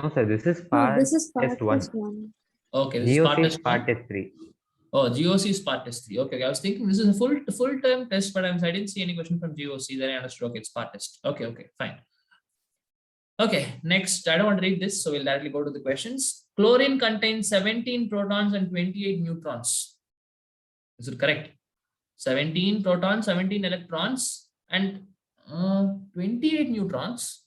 No, sir. This is part test 1. Okay. This GOC is is part test 3. Oh, GOC is part test 3. Okay. I was thinking this is a full term test, but I didn't see any question from GOC. Then I understood. Okay, it's part test. Okay. Fine. Okay. Next, I don't want to read this, so we'll directly go to the questions. Chlorine contains 17 protons and 28 neutrons. Is it correct? 17 protons, 17 electrons, and 28 neutrons.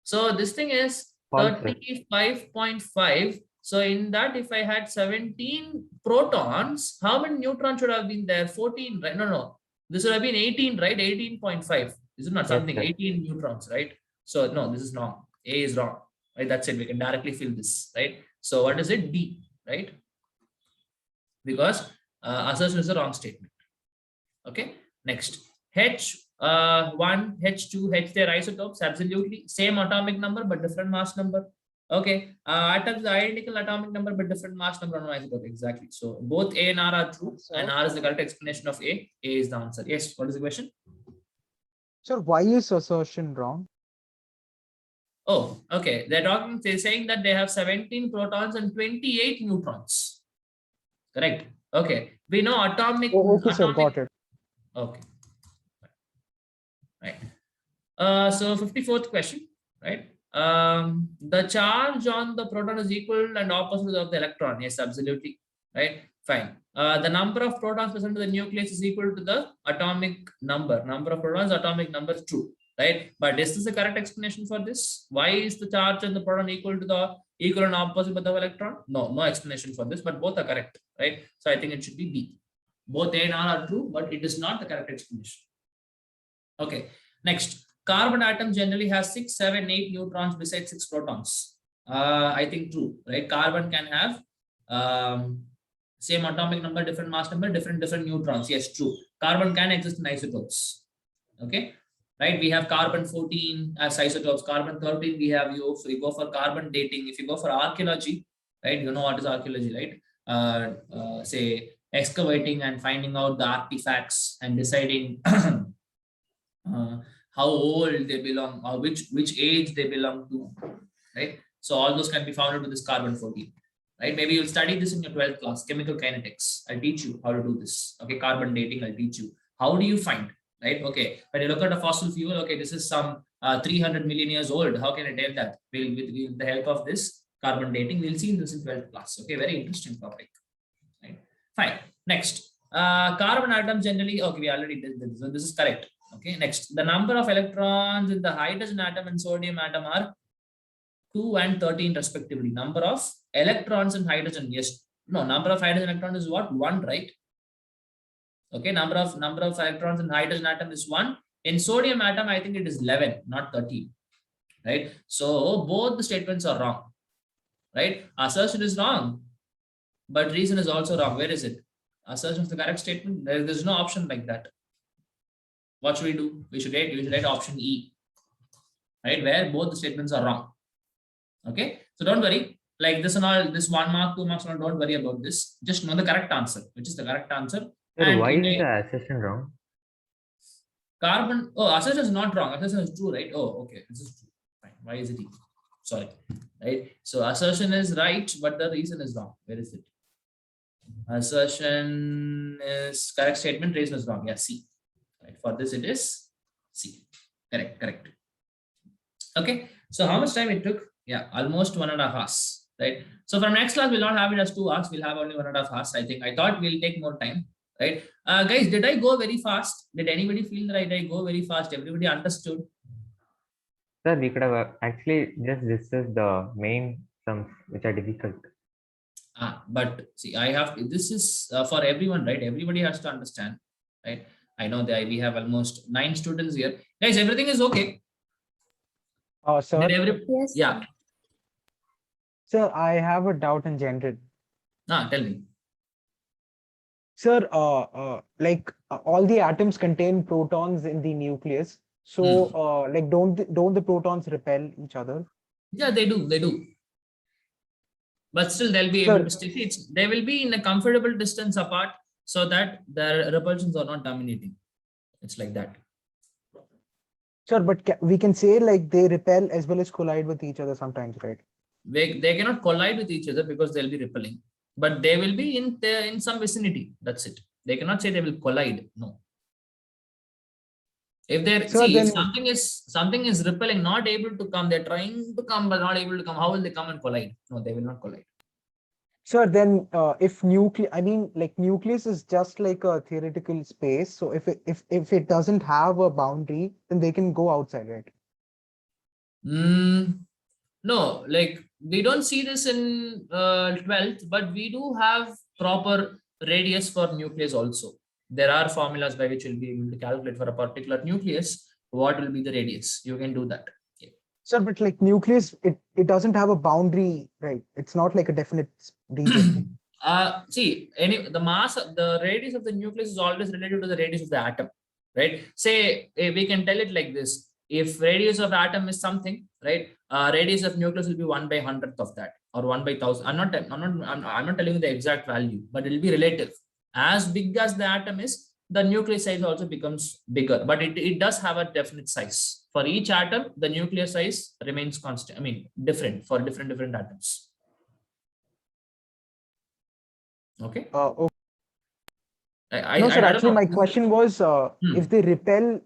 So this thing is 35.5. So in that, if I had 17 protons, how many neutrons should have been there? 14, right? No. This would have been 18, right? 18.5. Is it not something? 18 neutrons, right? So no, this is wrong. A is wrong, right? That's it. We can directly fill this, right? So what is it? D, right? Because assertion is a wrong statement. Okay. Next, H1, H2, H, they're isotopes. Absolutely same atomic number but different mass number. Okay, atoms are identical atomic number but different mass number on isotope. Exactly. So both A and R are true, and R is the correct explanation of A. A is the answer. Yes. What is the question? Sir, why is assertion wrong? Oh, okay. They're saying that they have 17 protons and 28 neutrons. Correct. Okay. We know atomic. Oh, okay, sir, got it. Okay. Right. So 54th question, right? The charge on the proton is equal and opposite of the electron. Yes, absolutely. Right. Fine. The number of protons present in the nucleus is equal to the atomic number. Number of protons, atomic number is true. Right. But is this the correct explanation for this? Why is the charge on the proton equal to the and opposite of the electron? No explanation for this, but both are correct. Right. So I think it should be B. Both A and R are true, but it is not the correct explanation. Okay. Next. Carbon atom generally has 6, 7, 8 neutrons besides 6 protons. I think true, right? Carbon can have same atomic number, different mass number, different neutrons. Yes, true. Carbon can exist in isotopes. Okay, right? We have carbon 14 as isotopes. Carbon 13 we have you. So we go for carbon dating. If you go for archaeology, right? You know what is archaeology, right? Say excavating and finding out the artifacts and deciding how old they belong or which age they belong to, right? So all those can be found with this carbon 14, right? Maybe you'll study this in your 12th class, chemical kinetics. I'll teach you how to do this. Okay, carbon dating, I'll teach you. How do you find, right? Okay, when you look at a fossil fuel, okay, this is some 300 million years old. How can I tell that? With the help of this carbon dating, we'll see this in 12th class. Okay, very interesting topic, right? Fine. Next, carbon atoms generally, okay, we already did this, so this is correct. Okay, next, the number of electrons in the hydrogen atom and sodium atom are 2 and 13 respectively. Number of electrons in hydrogen, yes, no, number of hydrogen electrons is what? 1, right? Okay, number of electrons in hydrogen atom is 1. In sodium atom, I think it is 11, not 13, right? So both the statements are wrong, right? Assertion is wrong, but reason is also wrong. Where is it? Assertion is the correct statement. There's no option like that. What should we do? We should write option E, right? Where both the statements are wrong. Okay. So don't worry. Like this and all, this 1 mark, 2 marks, and all, don't worry about this. Just know the correct answer, which is the correct answer. Sir, And why in is a the assertion wrong? carbon, oh, assertion is not wrong. Assertion is true, right? Oh, okay. This is true. Fine. Why is it equal? Sorry. Right. So assertion is right, but the reason is wrong. Where is it? Assertion is correct statement, reason is wrong. Yeah, C. Right. For this, it is C. Correct, correct. Okay. So how much time it took? Yeah, almost 1.5 hours. Right. So from next class, we'll not have it as 2 hours. We'll have only 1.5 hours. I thought we'll take more time. Right. Guys, did I go very fast? Did anybody feel that I go very fast? Everybody understood? Sir, we could have actually just discussed the main sums which are difficult. But see, I have this is for everyone, right? Everybody has to understand, right? I know that we have almost 9 students here. Guys, everything is okay. Sir, Yes. Yeah. sir, I have a doubt in general. Tell me. Sir, all the atoms contain protons in the nucleus. So, like, don't the protons repel each other? Yeah, they do. They do. But still, they'll be able to stay. They will be in a comfortable distance apart so that their repulsions are not dominating. It's like that. Sure, but we can say like they repel as well as collide with each other sometimes, right? They cannot collide with each other because they'll be repelling, but they will be in some vicinity. That's it. They cannot say they will collide. No. If they're So see if then- something is repelling, not able to come, they're trying to come but not able to come. How will they come and collide? No, they will not collide. Sure, then if nucleus is just like a theoretical space. So if it doesn't have a boundary, then they can go outside, right? No, like we don't see this in 12th, but we do have proper radius for nucleus also. There are formulas by which you'll be able to calculate for a particular nucleus what will be the radius. You can do that. Sir, but like nucleus, it doesn't have a boundary, right? It's not like a definite region. See, the radius of the nucleus is always related to the radius of the atom, right? Say we can tell it like this: if radius of atom is something, right? Radius of nucleus will be 1/100th of that, or 1/1000. I'm not telling you the exact value, but it will be relative. As big as the atom is, the nucleus size also becomes bigger, but it does have a definite size. For each atom, the nucleus size remains constant. I mean, different for different atoms. Okay. Okay. I No, sir. don't Actually, know. my question was, Hmm. if they repel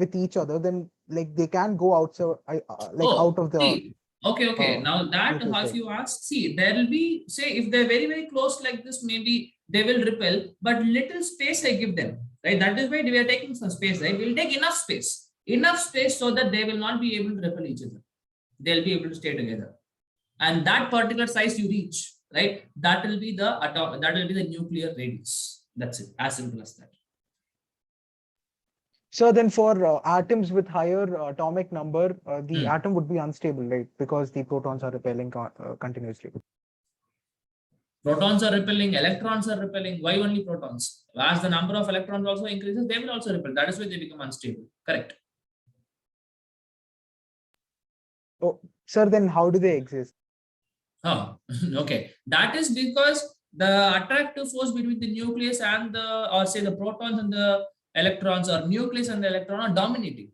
with each other, then like they can go outside, out of the. Okay. Now that nucleus, if right? you ask, see, there will be, say, if they're very, very close like this, maybe they will repel, but little space I give them, right? That is why we are taking some space, right? We'll take enough space so that they will not be able to repel each other. They'll be able to stay together. And that particular size you reach, right? That will be the atom, that will be the nuclear radius. That's it. As simple as that. So then for atoms with higher atomic number, the atom would be unstable, right? Because the protons are repelling continuously. Protons are repelling, electrons are repelling. Why only protons? As the number of electrons also increases, they will also repel. That is why they become unstable. Correct. Oh, sir, then how do they exist? Oh, okay. That is because the attractive force between the nucleus and or say the protons and the electrons, or nucleus and the electron, are dominating.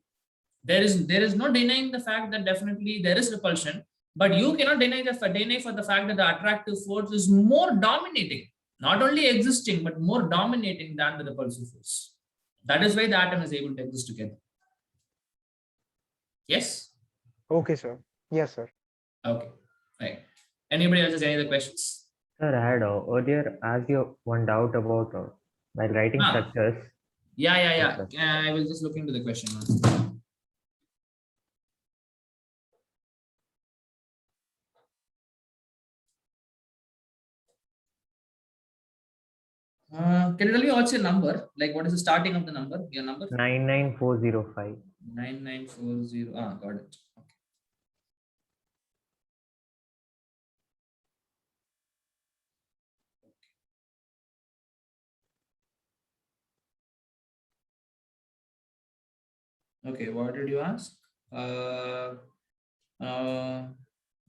There is no denying the fact that definitely there is repulsion, but you cannot deny for the fact that the attractive force is more dominating, not only existing but more dominating than the repulsive force. That is why the atom is able to exist together. Yes. Okay, sir. Yes, sir. Okay. Right. Anybody else has any other questions? Sir, I had earlier asked you one doubt about while writing structures. Yeah. I will just look into the question. Can you tell me what's your number? Like, what is the starting of the number? Your number? 99405. 9940. Got it. Okay. Okay, what did you ask?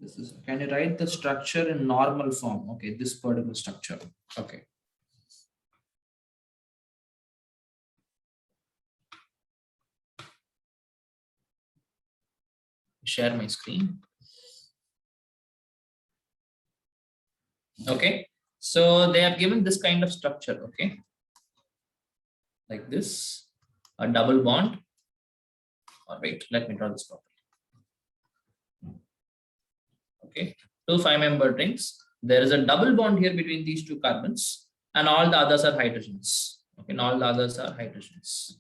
This is, can you write the structure in normal form? Okay, this particular structure. Okay. Share my screen. Okay, so they have given this kind of structure. Okay, like this, a double bond. Or wait, let me draw this properly. Okay, 2 5-member rings. There is a double bond here between these 2 carbons, and all the others are hydrogens. Okay, and all the others are hydrogens.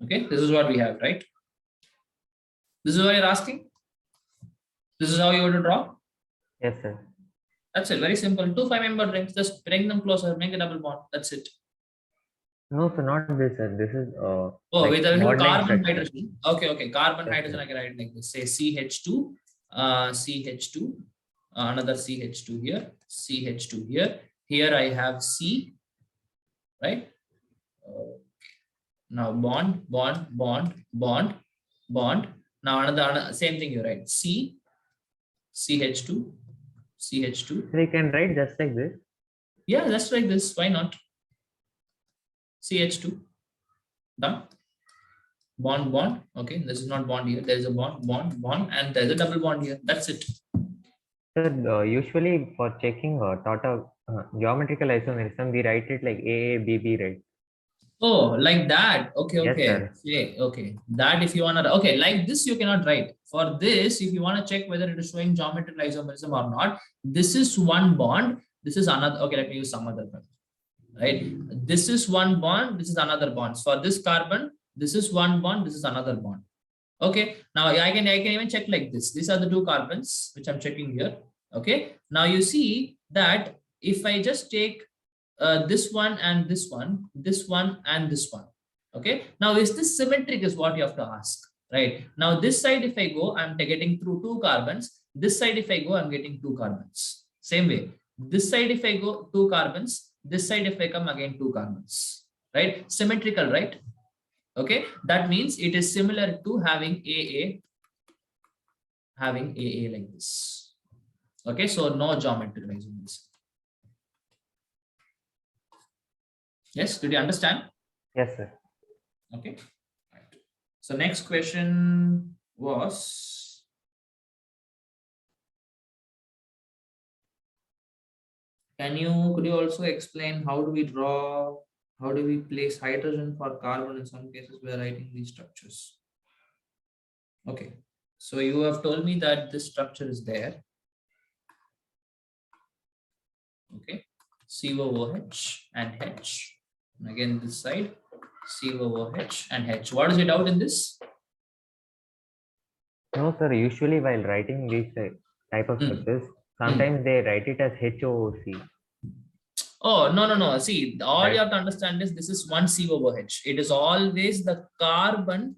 Okay, this is what we have, right? This is what you're asking. This is how you want to draw. Yes, sir. That's it. Very simple. 2 5-member rings. Just bring them closer. Make a double bond. That's it. No, so not this, sir. This is Oh, like with a bonding carbon structure. hydrogen. Okay, okay. Carbon Yes, hydrogen. sir. I can write like this. Say CH2, CH2, another CH2 here, CH2 here. Here I have C, right? Now bond, bond, bond, bond, bond. Now another same thing you write C, CH2, CH2. So you can write just like this. Yeah, just like this. Why not? CH2. Done. Bond, bond. Okay, this is not bond here. There is a bond, bond, bond, and there's a double bond here. That's it. Sir, usually for checking total geometrical isomerism, we write it like AABB, right? Oh, like that. Okay, Yes, okay. sir. Okay, okay. That if you want to, okay, like this you cannot write. For this, if you want to check whether it is showing geometrical isomerism or not, this is one bond. This is another. Okay, let me use some other one. Right? This is one bond. This is another bond. For this carbon, this is one bond. This is another bond. Okay. Now I can even check like this. These are the 2 carbons which I'm checking here. Okay. Now you see that if I just take this one and this one, this one and this one. Okay. Now is this symmetric is what you have to ask, right? Now this side if I go, I'm getting through 2 carbons. This side if I go, I'm getting 2 carbons. Same way. This side if I go 2 carbons. This side if I come again 2 carbons, right? Symmetrical, right? Okay. That means it is similar to having AA like this. Okay. So no geometrical isomerism. Yes, did you understand? Yes, sir. Okay. Right. So next question was, could you also explain how do we draw, how do we place hydrogen for carbon? In some cases we are writing these structures. Okay. So you have told me that this structure is there. Okay. COOH and H. And again, this side, COOH and H. What is it out in this? No, sir. Usually while writing these type of structures, sometimes they write it as HOOC. Oh, no, no, no. See, all Right. you have to understand is this is one COOH. It is always the carbon.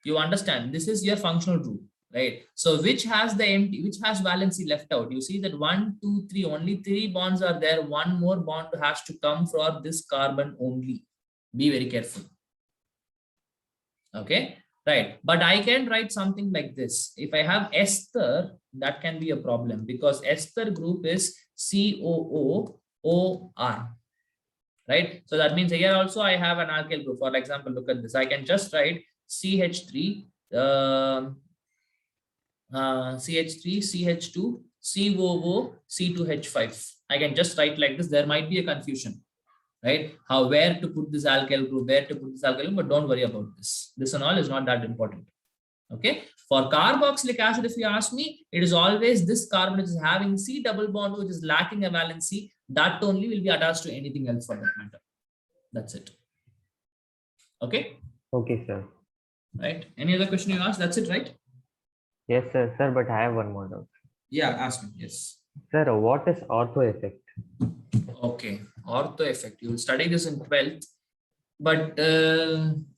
You understand? This is your functional group, right? So which has the empty, which has valency left out? You see that 1, 2, 3, only 3 bonds are there. One more bond has to come for this carbon only. Be very careful. Okay, right. But I can write something like this. If I have ester, that can be a problem because ester group is COOOR. Right? So that means here also I have an alkyl group. For example, look at this. I can just write CH3, CH3, CH2, COO, C2H5. I can just write like this. There might be a confusion, right? Where to put this alkyl group, where to put this alkyl group, but don't worry about this. This and all is not that important. Okay. For carboxylic acid, if you ask me, it is always this carbon which is having C double bond, which is lacking a valency. That only will be attached to anything else for that matter. That's it. Okay. Okay, sir. Right. Any other question you asked? That's it, right? Yes, sir. Sir, but I have one more doubt. Yeah, ask me. Yes. Sir, what is ortho effect? Okay. Ortho effect. You will study this in 12th, but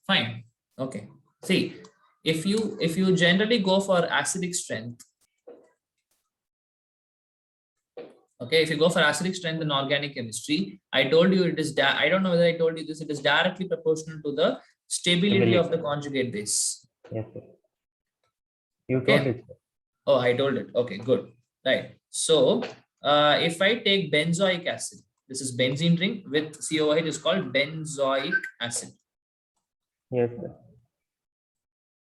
fine. Okay. See, if you generally go for acidic strength, okay, if you go for acidic strength in organic chemistry, I told you it is, I don't know whether I told you this, it is directly proportional to the Stability of Stability. the conjugate base. Yes, sir. You Okay. told it, sir. Oh, I told it. Okay, good. Right. So if I take benzoic acid, this is benzene ring with COOH is called benzoic acid. Yes, sir.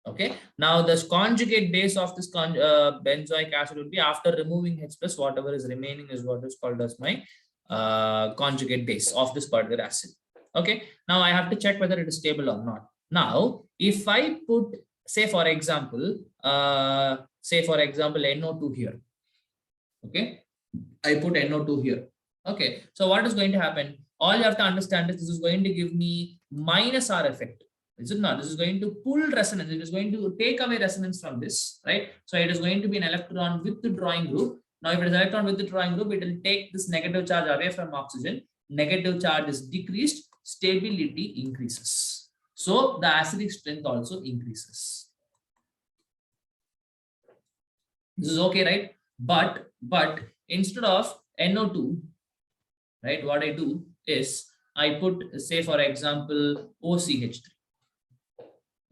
Okay. Now the conjugate base of this benzoic acid would be, after removing H plus, whatever is remaining is what is called as my conjugate base of this particular acid. Okay. Now I have to check whether it is stable or not. Now, if I put, say for example, NO2 here. Okay. I put NO2 here. Okay. So what is going to happen? All you have to understand is this is going to give me minus R effect. Is it not? This is going to pull resonance. It is going to take away resonance from this, right? So it is going to be an electron withdrawing group. Now, if it is electron withdrawing group, it will take this negative charge away from oxygen. Negative charge is decreased, stability increases. So the acidic strength also increases. This is okay, right? But instead of NO2, right, what I do is I put, say for example, OCH3.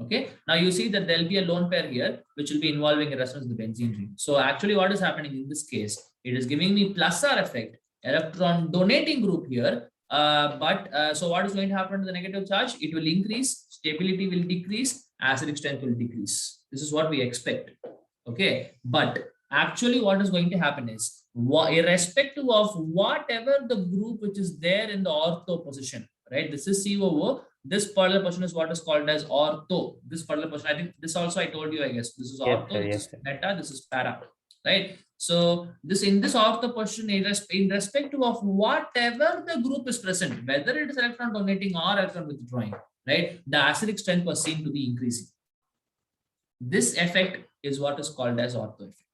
Okay, now you see that there'll be a lone pair here, which will be involving a resonance of the benzene ring. So actually what is happening in this case, it is giving me plus R effect, electron donating group here. So what is going to happen to the negative charge? It will increase, stability will decrease, acidic strength will decrease. This is what we expect. Okay, but actually what is going to happen is, irrespective of whatever the group which is there in the ortho position, right? This is COO. This particular position is what is called as ortho. This particular position, I think this also I told you, I guess. This is ortho, Yes, sir. this Yes, is sir. meta, this is para, right? So this, in this ortho position, in respect of whatever the group is present, whether it is electron donating or electron withdrawing, right? The acidic strength was seen to be increasing. This effect is what is called as ortho effect.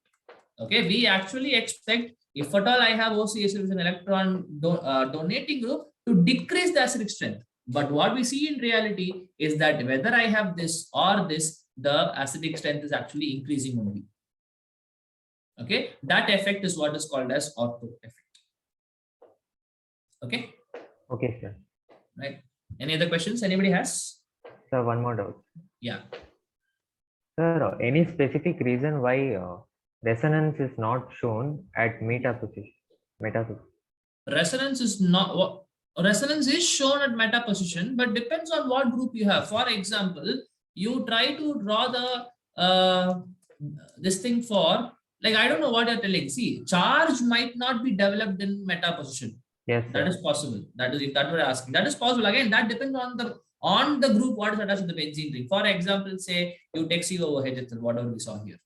Okay, we actually expect, if at all I have OCH with an electron donating group, to decrease the acidic strength. But what we see in reality is that whether I have this or this, the acidic strength is actually increasing only. Okay, that effect is what is called as ortho effect. Okay. Okay, sir. Right. Any other questions anybody has? Sir, one more doubt. Yeah. Sir, any specific reason why resonance is not shown at meta position? Resonance is not, resonance is shown at meta position, but depends on what group you have. For example, you try to draw the this thing for, like, I don't know what you're telling. See, charge might not be developed in meta position. Yes, sir. That is possible. That is, if that were asking, that is possible. Again, that depends on the group what is attached to the benzene ring. For example, say you take COOH, whatever we saw here.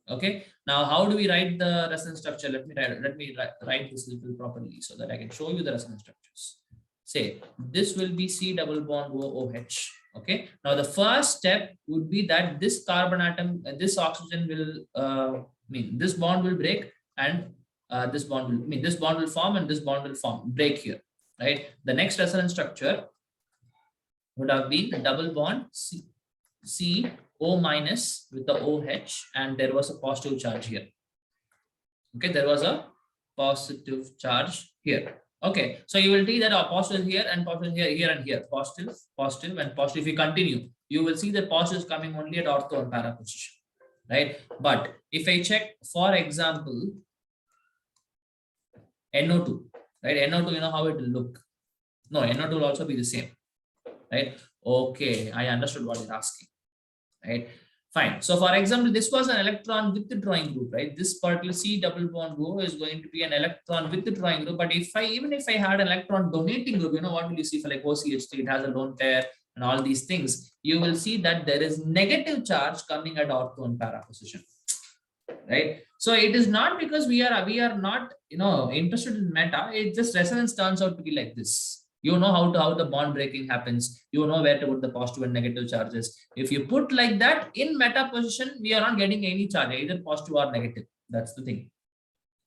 Okay. Now, how do we write the resonance structure? Let me write this little properly so that I can show you the resonance structures. Say this will be C double bond OOH. Okay. Now the first step would be that this carbon atom, this oxygen will this bond will break, and this bond will form, and this bond will break here. Right. The next resonance structure would have been double bond C O minus with the OH, and there was a positive charge here. Okay, there was a positive charge here. Okay, so you will see that a positive here and positive here and here. Positive, positive, and positive. If you continue, you will see that positive is coming only at ortho and para position. Right? But if I check, for example, NO2, right? NO2, you know how it will look. No, NO2 will also be the same. Right? Okay, I understood what you're asking. Right? Fine. So for example, this was an electron withdrawing group, right? This particular C double bond O is going to be an electron withdrawing group. But even if I had an electron donating group, you know what will you see for like OCH3, it has a lone pair and all these things. You will see that there is negative charge coming at ortho and para position. Right? So it is not because we are not, you know, interested in meta. It just resonance turns out to be like this. You know how the bond breaking happens. You know where to put the positive and negative charges. If you put like that in meta position, we are not getting any charge, either positive or negative. That's the thing,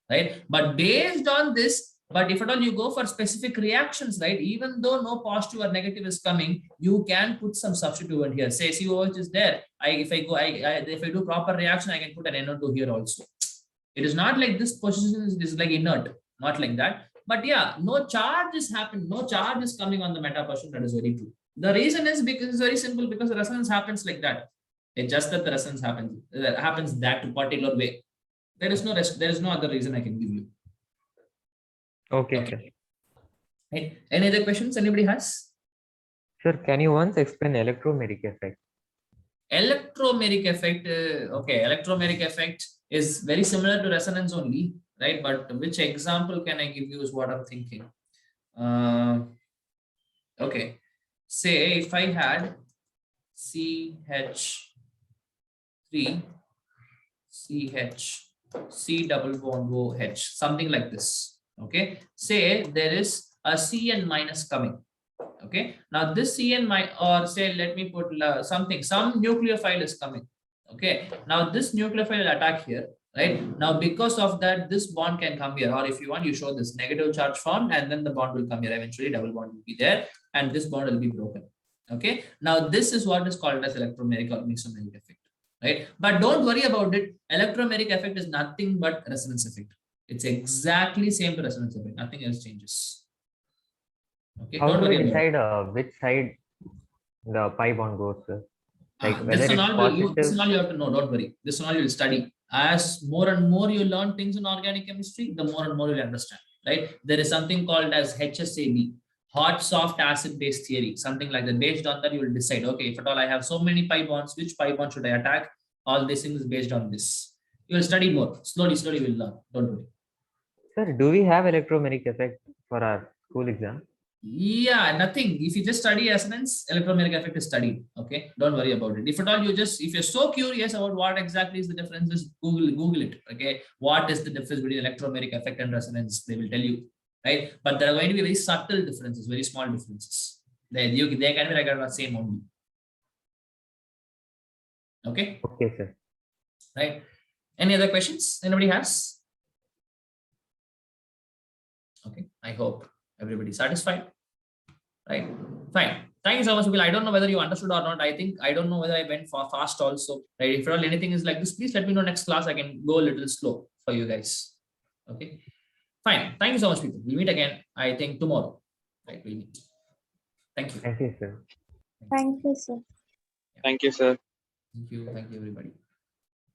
right? But based on this, but if at all you go for specific reactions, right? Even though no positive or negative is coming, you can put some substituent here. Say COH is there. If I do proper reaction, I can put an NO2 here also. It is not like this position is like inert, not like that. But yeah, no charge is happening. No charge is coming on the meta position. That is very true. The reason is because it's very simple, because the resonance happens like that. It's just that the resonance happens that particular way. There is no other reason I can give you. Okay, Okay. sir. Right. Any other questions anybody has? Sir, can you once explain electromeric effect? Electromeric effect, okay, electromeric effect is very similar to resonance only, right? But which example can I give you is what I'm thinking. Okay, say if I had CH3, CH, C double bond OH, something like this. Okay, say there is a Cn minus coming. Okay, now this Cn or say let me put some nucleophile is coming. Okay, now this nucleophile will attack here, right? Now because of that, this bond can come here, or if you want, you show this negative charge formed, and then the bond will come here. Eventually, double bond will be there, and this bond will be broken. Okay, now this is what is called as electromeric or mesomeric effect, right? But don't worry about it. Electromeric effect is nothing but resonance effect. It's exactly same to resonance effect. Nothing else changes. Okay, How don't do worry we about it. decide which side the pi bond goes, sir? Like This whether and it's all you have to know. Don't worry. This and all you'll study. As more and more you learn things in organic chemistry, the more and more you'll understand. Right? There is something called as HSAB, hot soft acid base theory, something like that. Based on that, you will decide. Okay, if at all I have so many pi bonds, which pi bond should I attack? All these things is based on this. You will study more. Slowly, we'll learn. Don't worry. Sir, do we have electromeric effect for our school exam? Yeah, nothing. If you just study resonance, electromagnetic effect is studied. Okay, don't worry about it. If at all if you're so curious about what exactly is the difference, just Google it. Okay, what is the difference between electromagnetic effect and resonance? They will tell you, right? But there are going to be very subtle differences, very small differences. They can be like the same only. Okay. Okay, sir. Right. Any other questions anybody has? Okay, I hope everybody satisfied, right? Fine. Thank you so much, Will. I don't know whether you understood or not. I don't know whether I went fast also, right? If at all anything is like this, please let me know next class. I can go a little slow for you guys. Okay, fine. Thank you so much, people. We'll meet again, I think tomorrow, right? We'll meet. Thank you. Thank you, sir. Thank you, sir. Thank you, sir. Thank you, everybody.